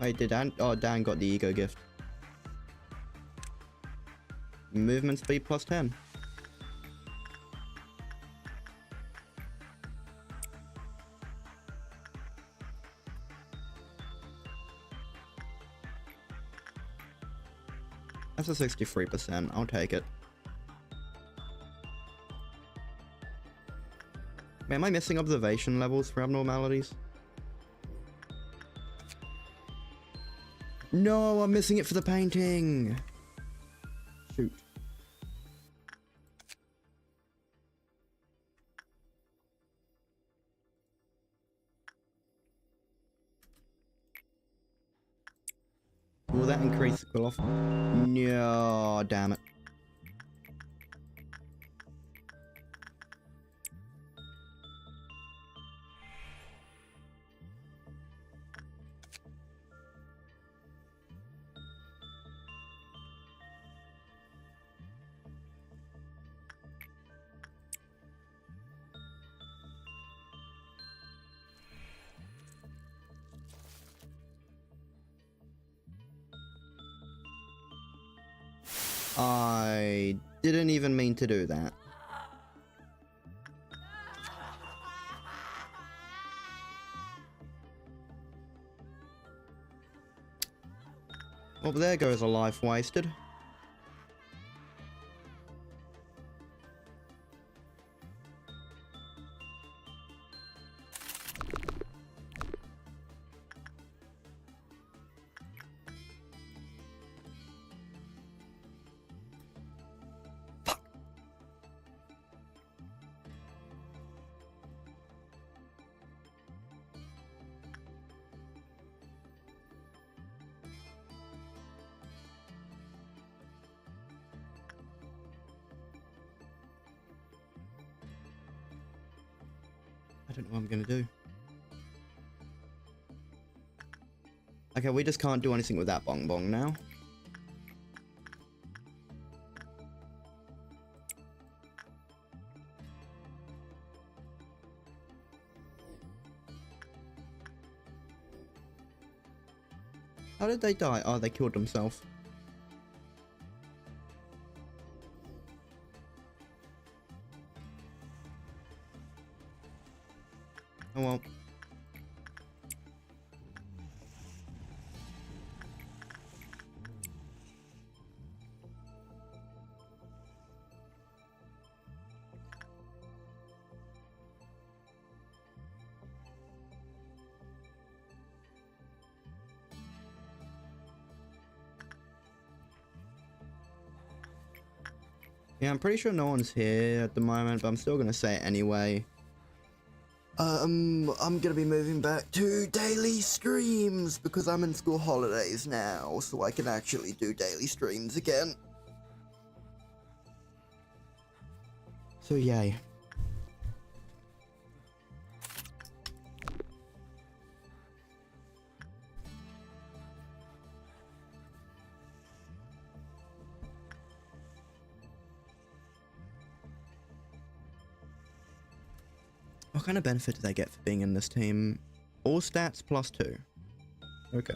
S1: Wait, did Dan? Oh, Dan got the ego gift. Movement speed plus 10. That's a 63%. I'll take it. Wait, am I missing observation levels for abnormalities? No, I'm missing it for the painting. Shoot. Will that increase quill off? No, damn it. I didn't even mean to do that. Well, there goes a life wasted. I don't know what I'm gonna do. Okay, we just can't do anything with that bong bong now. How did they die? Oh, they killed themselves. Oh well. Yeah, I'm pretty sure no one's here at the moment, but I'm still gonna say it anyway. I'm gonna be moving back to daily streams because I'm in school holidays now, so I can actually do daily streams again. So yay. What kind of benefit do they get for being in this team? All stats +2. Okay.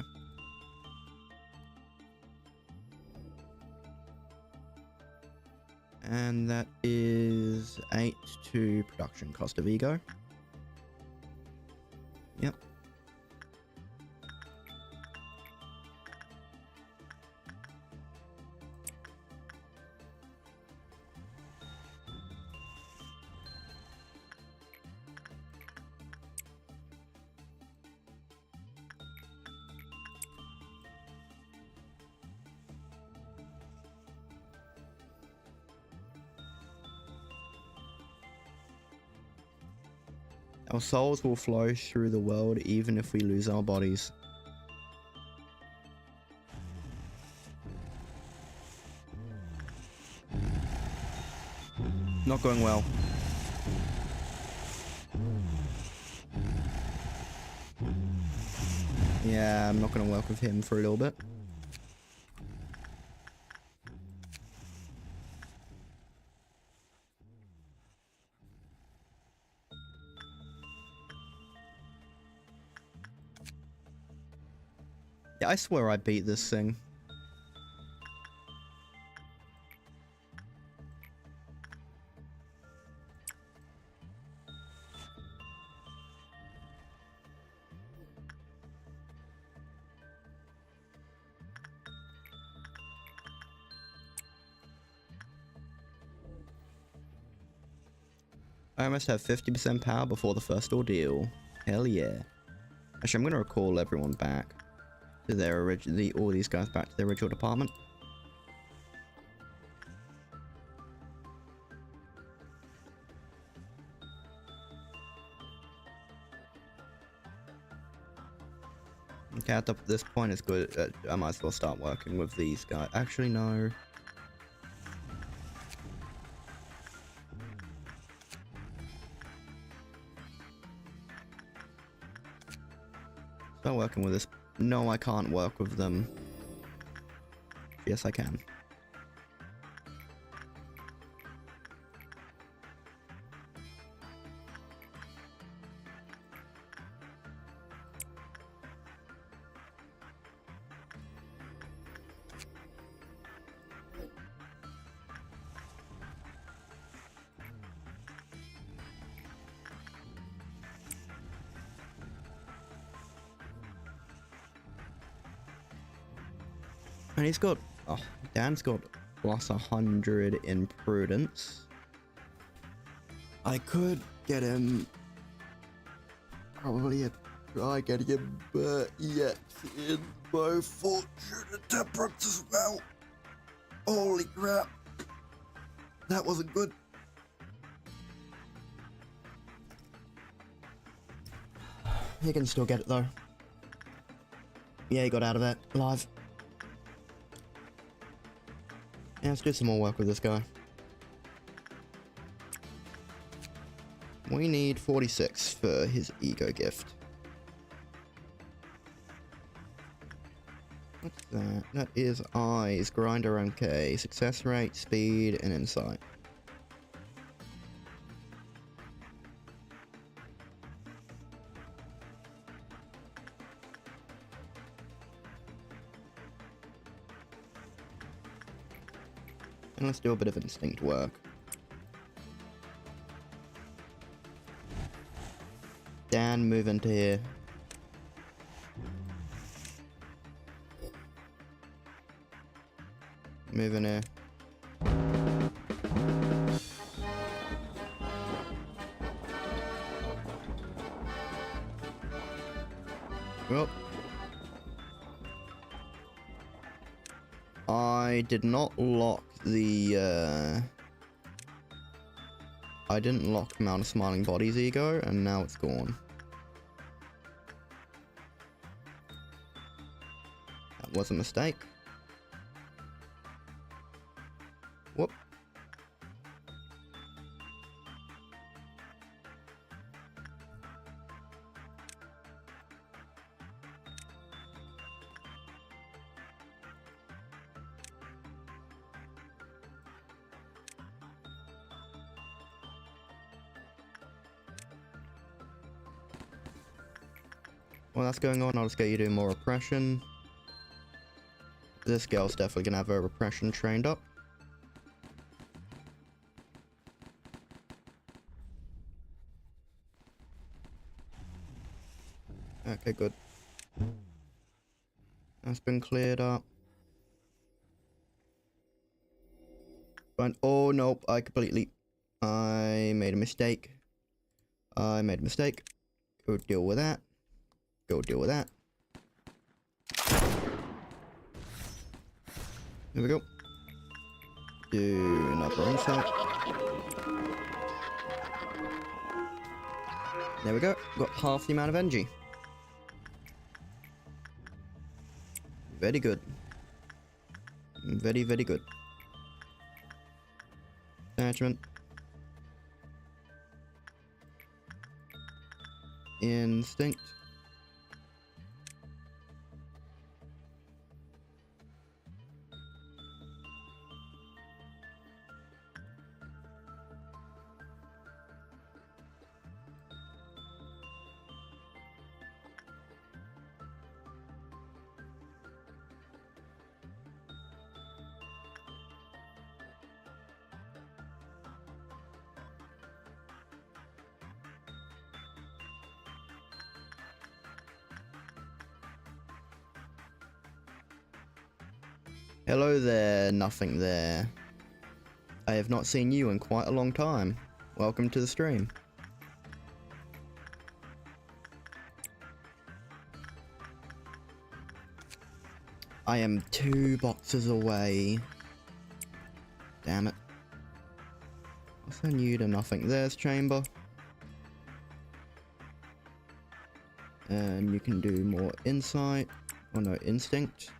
S1: And that is 8 to production cost of ego. Yep. Our souls will flow through the world even if we lose our bodies. Not going well. Yeah, I'm not going to work with him for a little bit. Yeah, I swear I beat this thing. I almost have 50% power before the first ordeal. Hell yeah. Actually, I'm going to recall everyone back to their original, all these guys back to their original department. Okay, at this point it's good. I might as well start working with these guys. Actually, no. Start working with this. No, I can't work with them. Yes, I can. And he's got, oh, Dan's got +100 in prudence. I could get him, probably try getting him EX in both fortune and temperance as well. Holy crap. That wasn't good. He can still get it though. Yeah, he got out of it alive. Yeah, let's do some more work with this guy. We need 46 for his ego gift. What's that? That is eyes, grinder MK, success rate, speed, and insight. And let's do a bit of instinct work. Dan, move into here. Move in here. Well, I did not lock the I didn't lock him out of Smiling Body's ego, and now it's gone. That was a mistake. Whoop. While that's going on, I'll just get you doing more repression. This girl's definitely gonna have her repression trained up. Okay, good. That's been cleared up. Fine. Oh, nope, I made a mistake. I made a mistake. Go deal with that. Go deal with that. There we go. Do another insight. There we go. Got half the amount of energy. Very good. Very, very good. Attachment. Instinct. Hello there, nothing there. I have not seen you in quite a long time. Welcome to the stream. I am 2 boxes away. Damn it. I'll send you to nothing there's chamber. And you can do more insight. Oh no, instinct.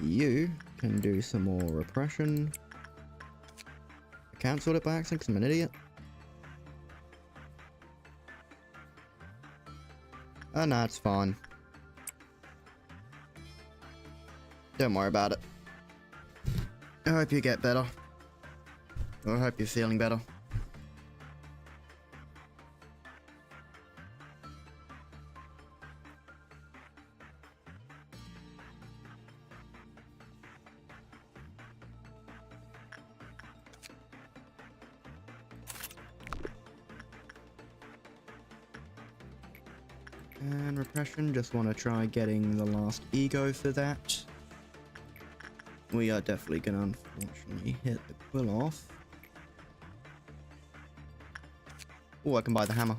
S1: You can do some more repression. I cancelled it by accident because I'm an idiot. Oh no, it's fine. Don't worry about it. I hope you get better. I hope you're feeling better. And repression, just want to try getting the last ego for that. We are definitely going to unfortunately hit the quill off. Oh, I can buy the hammer.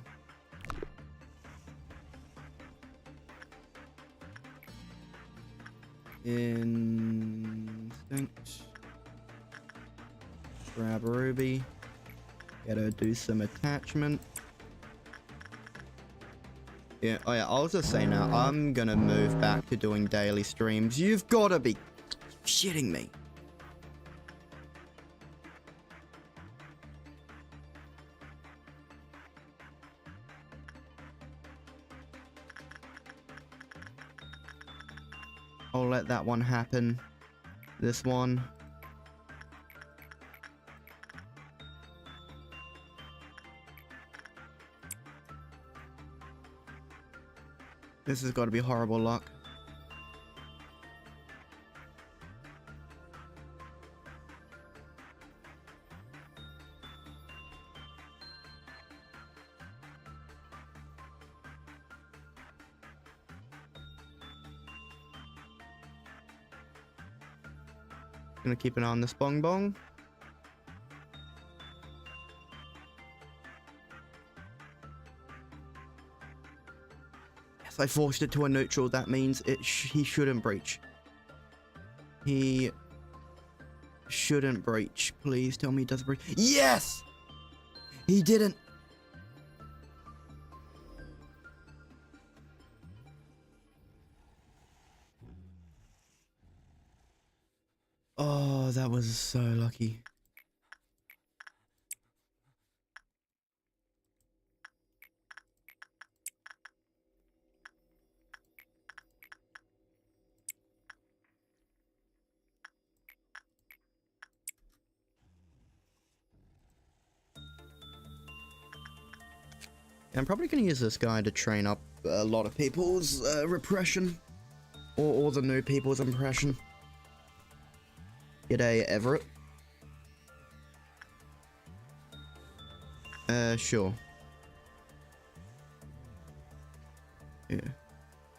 S1: Instinct. Grab a ruby. Get her do some attachment. Yeah, oh yeah, I'll just say now, I'm gonna move back to doing daily streams. You've gotta be shitting me. I'll let that one happen. This one. This has got to be horrible luck. Gonna keep an eye on this bong bong. Yes, I forced it to a neutral. That means he shouldn't breach. He Shouldn't breach. Please tell me he doesn't breach. Yes! He didn't. Oh, that was so lucky. I'm probably going to use this guy to train up a lot of people's repression. Or the new people's impression. G'day, Everett. Sure. Yeah. To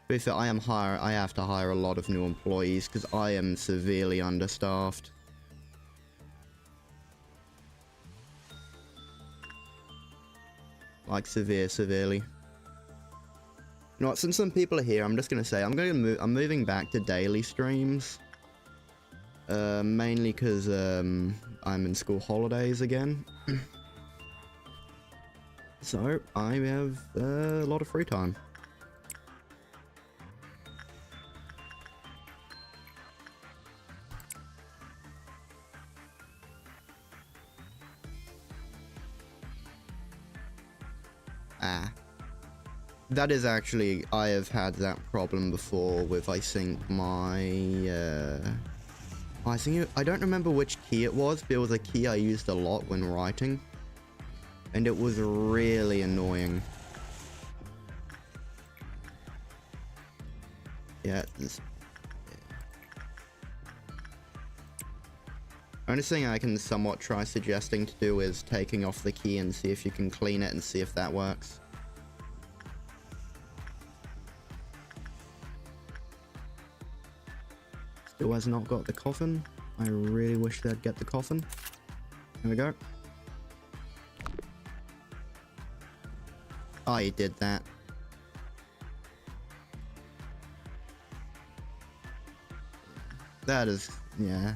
S1: be fair, I have to hire a lot of new employees because I am severely understaffed. Like severely. You know what, since some people are here, I'm just gonna say I'm moving back to daily streams. Mainly because I'm in school holidays again. So I have a lot of free time. That is actually, I have had that problem before with, I think, I don't remember which key it was, but it was a key I used a lot when writing. And it was really annoying. Yeah, only thing I can somewhat try suggesting to do is taking off the key and see if you can clean it and see if that works. Still has not got the coffin. I really wish they'd get the coffin. Here we go. Oh, you did that. That is, yeah.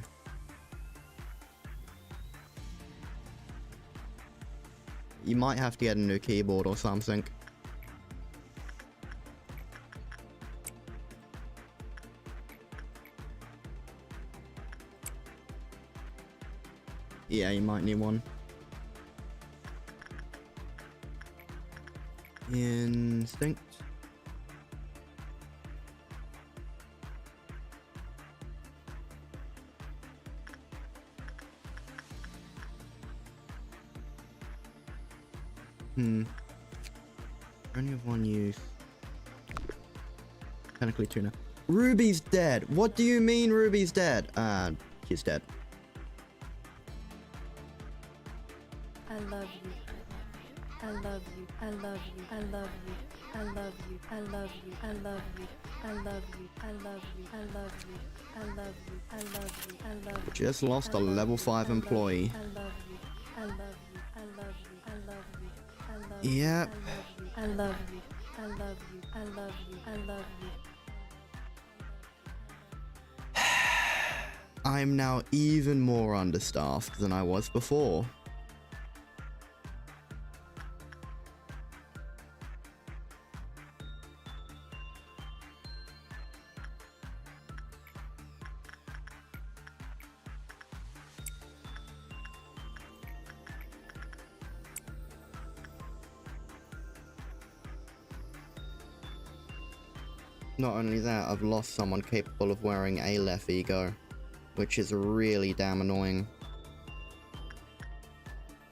S1: You might have to get a new keyboard or something. Yeah, you might need one. Instinct. Only have one use. Technically two now. Ruby's dead. What do you mean Ruby's dead? She's dead.
S2: I love you. I love you. I love you. I love you. I love you. I love you. I love you. I love you. I love you. I love you. I love you. I love you. I love you.
S1: Just lost a level 5 employee.
S2: I love you. I love you. I love you. I love you. I love you.
S1: Yep.
S2: I love you. I love you. I love you. I love you.
S1: I'm now even more understaffed than I was before. Not only that, I've lost someone capable of wearing a left ego, which is really damn annoying.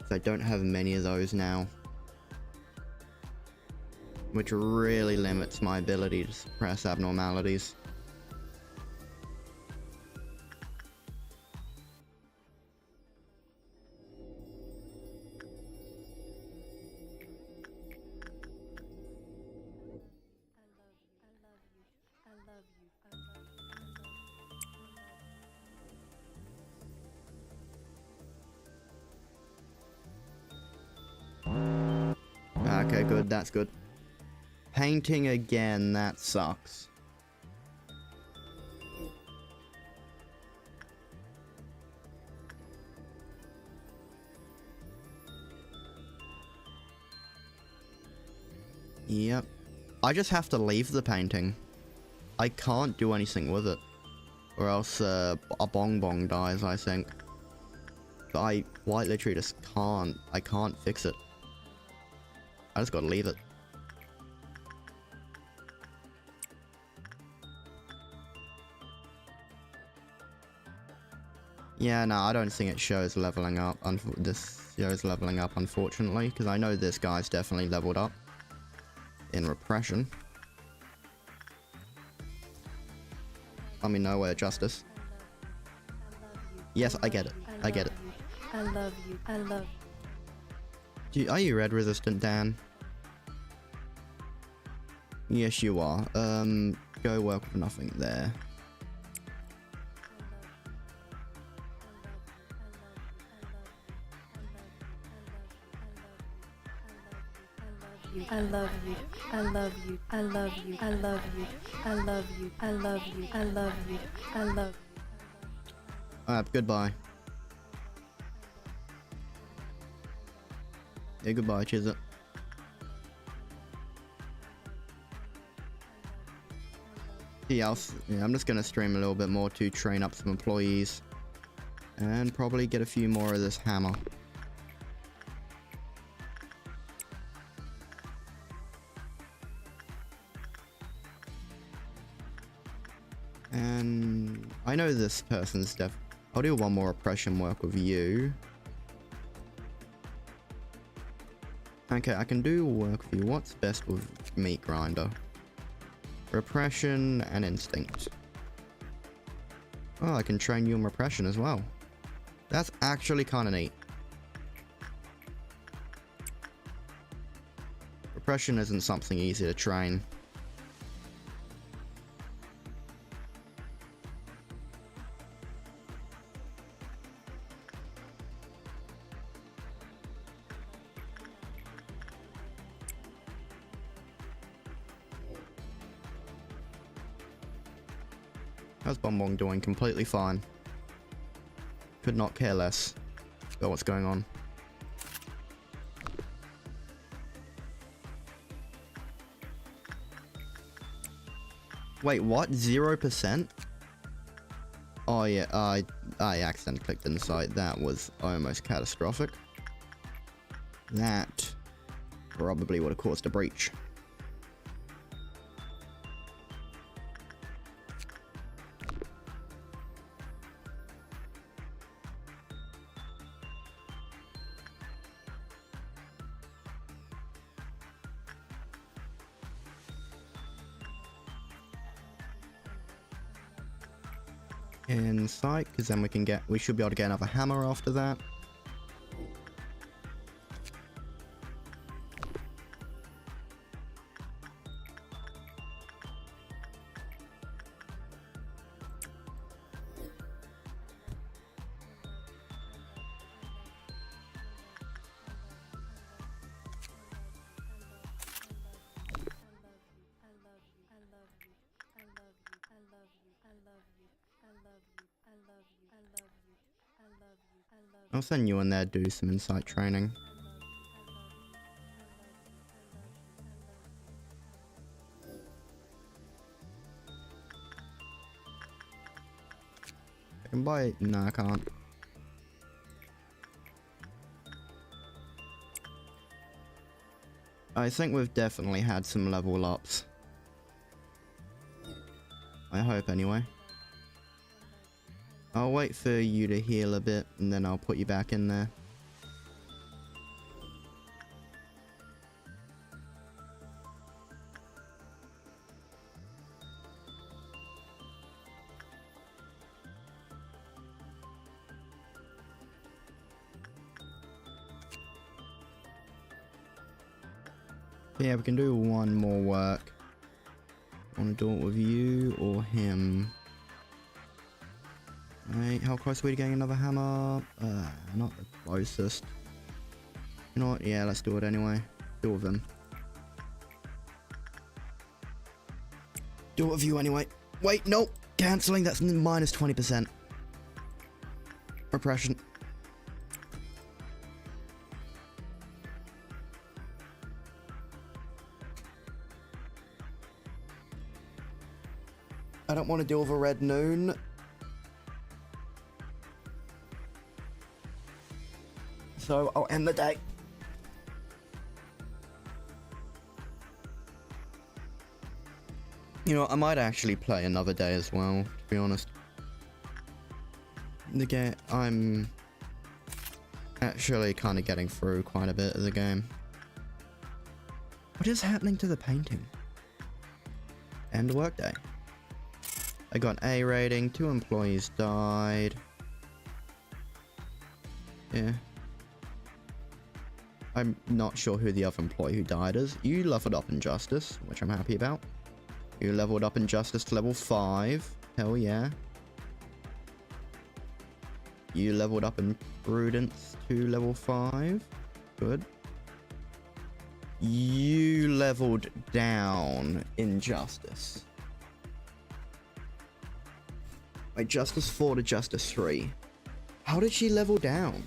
S1: So I don't have many of those now, which really limits my ability to suppress abnormalities. Okay, good, that's good. Painting again, that sucks. Yep. I just have to leave the painting. I can't do anything with it. Or else a bong bong dies, I think. But I quite literally just can't. I can't fix it. I just gotta leave it. Yeah, no, I don't think it shows leveling up. This shows leveling up, unfortunately, because I know this guy's definitely leveled up in repression. I mean, no way, justice. Yes, I get it. I get it.
S2: I love you. I love you.
S1: Are you red resistant, Dan? Yes, you are. Go work with nothing there.
S2: I love you. I love you. I love you. I love you. I love you. I love you. I love you. I love you.
S1: Alright, goodbye. Yeah, goodbye, Chizit. Yeah, I'm just gonna stream a little bit more to train up some employees. And probably get a few more of this hammer. And I know this person's I'll do one more oppression work with you. Okay, I can do work with you. What's best with meat grinder? Repression and instinct. Oh, I can train you in repression as well. That's actually kind of neat. Repression isn't something easy to train. How's Bonbon doing? Completely fine. Could not care less about what's going on. Wait, what? 0%? Oh yeah, I accidentally clicked inside. That was almost catastrophic. That probably would have caused a breach. Insight, because then we should be able to get another hammer after that. I'll send you in there to do some insight training. I can buy it. No, I can't. I think we've definitely had some level ups. I hope anyway. I'll wait for you to heal a bit and then I'll put you back in there. Yeah, we can do one more work. Want to do it with you or him? Right, how close are we to getting another hammer? Not the closest. You know what? Yeah, let's do it anyway. Do it with him. Do it with you anyway. Wait, nope. Cancelling. That's minus 20%. Repression. I don't want to deal with a red noon. So I'll end the day. You know, I might actually play another day as well, to be honest. The game, I'm actually kind of getting through quite a bit of the game. What is happening to the painting? End workday. I got an A rating, 2 employees died. Yeah. I'm not sure who the other employee who died is. You leveled up in Justice, which I'm happy about. You leveled up in Justice to level 5. Hell yeah. You leveled up in Prudence to level 5. Good. You leveled down in Justice. Wait, Justice 4 to Justice 3. How did she level down?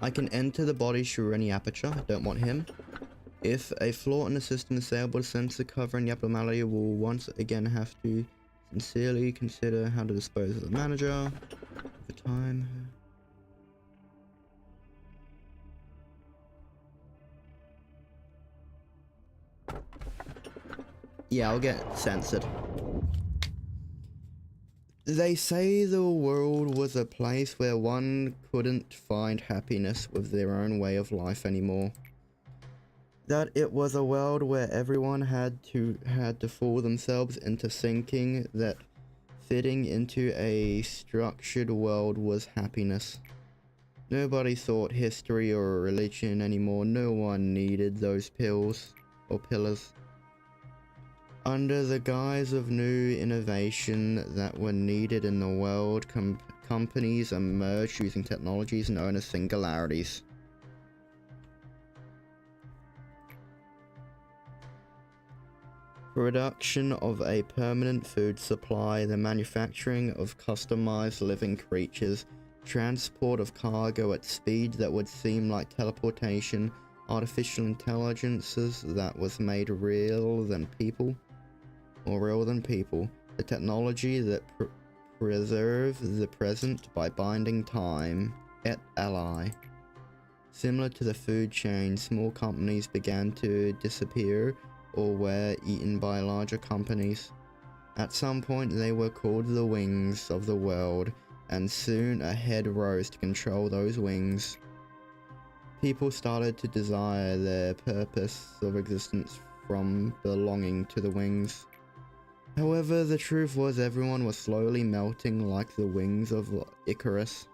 S1: I can enter the body through any aperture. I don't want him. If a flaw in the system is able to sensor covering the abnormality, will once again have to sincerely consider how to dispose of the manager over time. Yeah, I'll get censored. They say the world was a place where one couldn't find happiness with their own way of life anymore. That it was a world where everyone had to fool themselves into thinking that fitting into a structured world was happiness. Nobody thought history or religion anymore. No one needed those pills or pillars. Under the guise of new innovation that were needed in the world, companies emerged using technologies known as singularities. Production of a permanent food supply, the manufacturing of customized living creatures, transport of cargo at speed that would seem like teleportation, artificial intelligences that was made real than people, the technology that preserves the present by binding time, et al. Similar to the food chain, small companies began to disappear or were eaten by larger companies. At some point they were called the wings of the world, and soon a head rose to control those wings. People started to desire their purpose of existence from belonging to the wings. However, the truth was everyone was slowly melting like the wings of Icarus.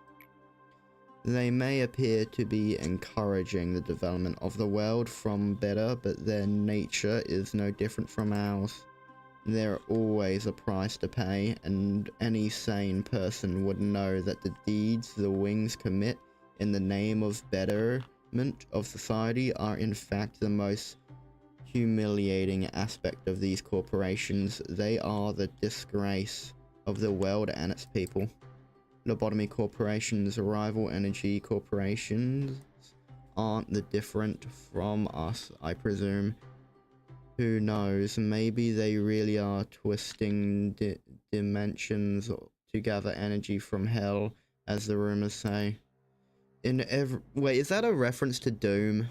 S1: They may appear to be encouraging the development of the world from better, but their nature is no different from ours. There's always a price to pay, and any sane person would know that the deeds the wings commit in the name of betterment of society are in fact the most humiliating aspect of these corporations. They are the disgrace of the world and its people. Lobotomy corporations, rival energy corporations, aren't that different from us, I presume. Who knows, maybe they really are twisting dimensions to gather energy from hell, as the rumors say. Wait, is that a reference to Doom?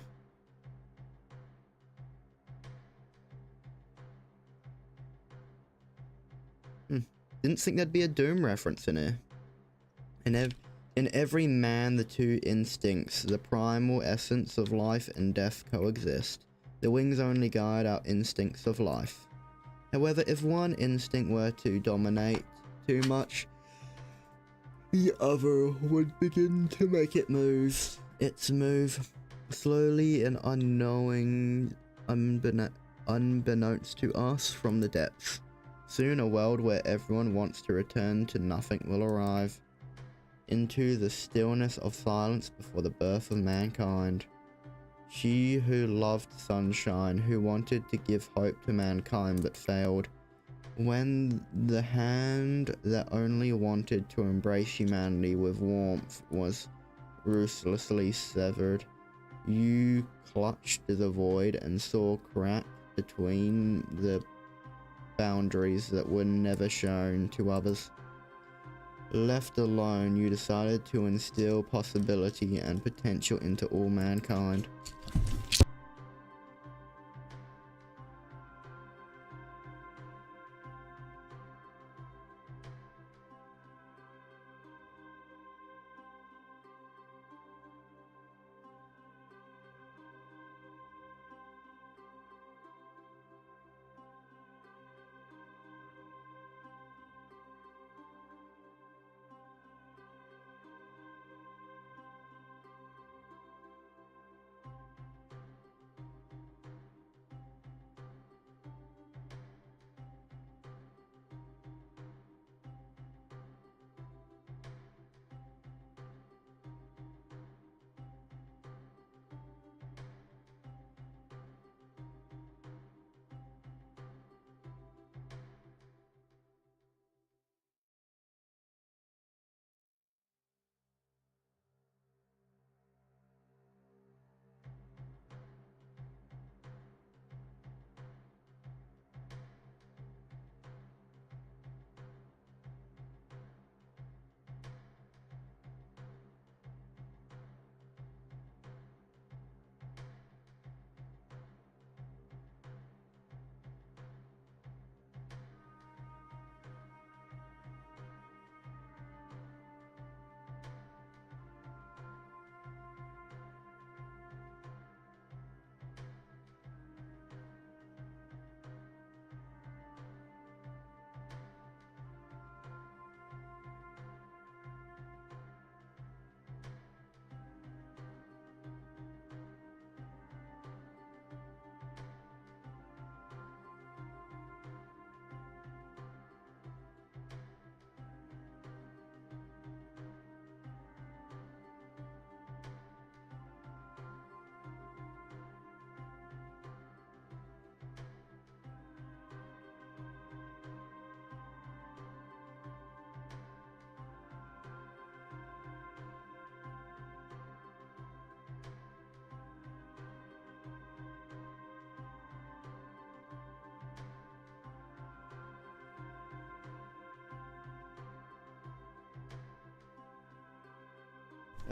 S1: Didn't think there'd be a Doom reference in here. In every man, the two instincts, the primal essence of life and death, coexist. The wings only guide our instincts of life. However, if one instinct were to dominate too much, the other would begin to make it move. Slowly and unbeknownst to us from the depths. Soon a world where everyone wants to return to nothing will arrive. Into the stillness of silence before the birth of mankind. She who loved sunshine, who wanted to give hope to mankind but failed. When the hand that only wanted to embrace humanity with warmth was ruthlessly severed, you clutched the void and saw crack between the boundaries that were never shown to others. Left alone, you decided to instill possibility and potential into all mankind.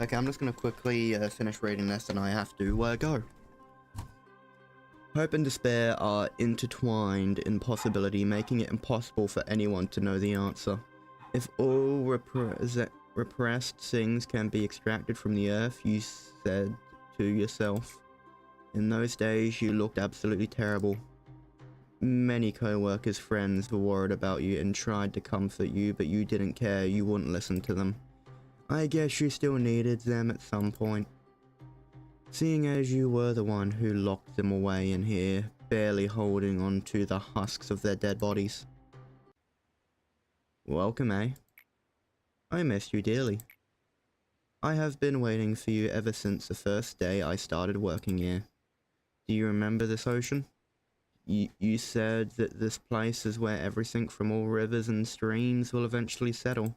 S1: Okay, I'm just gonna quickly finish reading this and I have to go. Hope and despair are intertwined in possibility, making it impossible for anyone to know the answer. If all repressed things can be extracted from the earth, you said to yourself. In those days, you looked absolutely terrible. Many co-workers, friends were worried about you and tried to comfort you, but you didn't care, you wouldn't listen to them. I guess you still needed them at some point. Seeing as you were the one who locked them away in here, barely holding on to the husks of their dead bodies. Welcome, eh? I missed you dearly. I have been waiting for you ever since the first day I started working here. Do you remember this ocean? You said that this place is where everything from all rivers and streams will eventually settle.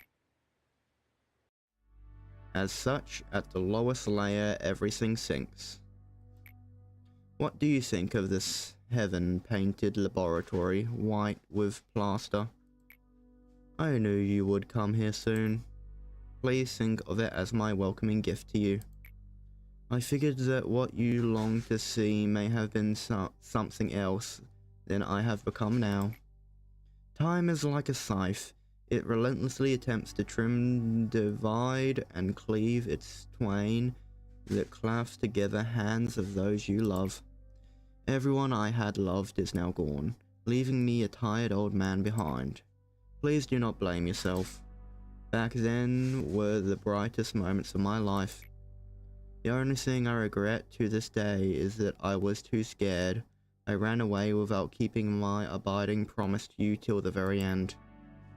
S1: As such, at the lowest layer, everything sinks. What do you think of this heaven-painted laboratory, white with plaster? I knew you would come here soon. Please think of it as my welcoming gift to you. I figured that what you longed to see may have been something else than I have become now. Time is like a scythe. It relentlessly attempts to trim, divide, and cleave its twain that clasps together hands of those you love. Everyone I had loved is now gone, leaving me a tired old man behind. Please do not blame yourself. Back then were the brightest moments of my life. The only thing I regret to this day is that I was too scared. I ran away without keeping my abiding promise to you till the very end.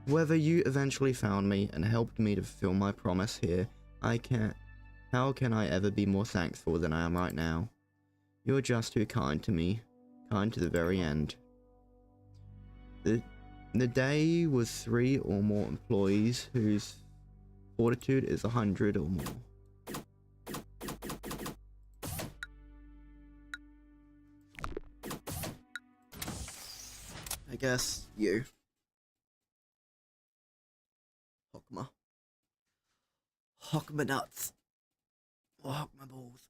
S1: Whether you eventually found me and helped me to fulfill my promise here, how can I ever be more thankful than I am right now? You're just too kind to me, kind to the very end. The day with 3 or more employees whose fortitude is 100 or more. I guess you. Hockma. Hockma nuts. Or Hockma balls.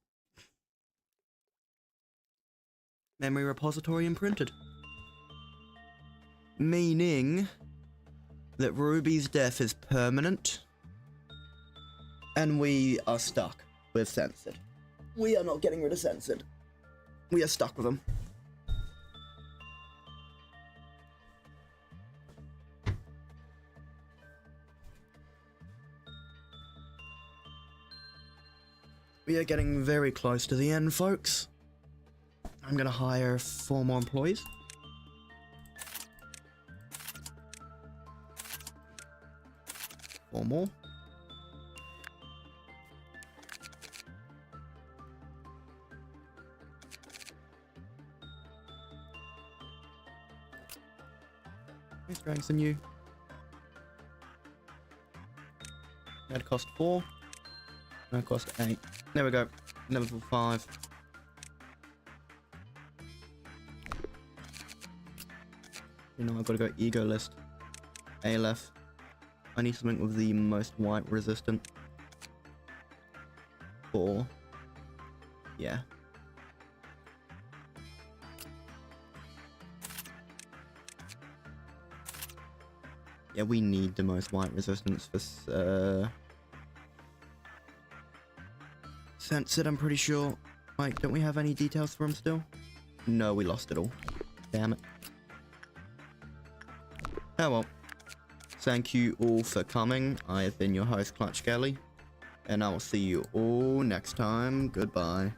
S1: Memory repository imprinted. Meaning that Ruby's death is permanent and we are stuck with Censored. We are not getting rid of Censored. We are stuck with them. We are getting very close to the end, folks. I'm gonna hire 4 more employees. Four more. Let's drag some new. That cost 4. That cost 8. There we go. Level 5. You know, I've got to go ego list. ALF. I need something with the most white resistant. 4. Yeah. Yeah, we need the most white resistance for Censored, I'm pretty sure. Like, don't we have any details for him still? No, we lost it all. Damn it. Oh well. Thank you all for coming. I have been your host, clutchskelly, and I will see you all next time. Goodbye.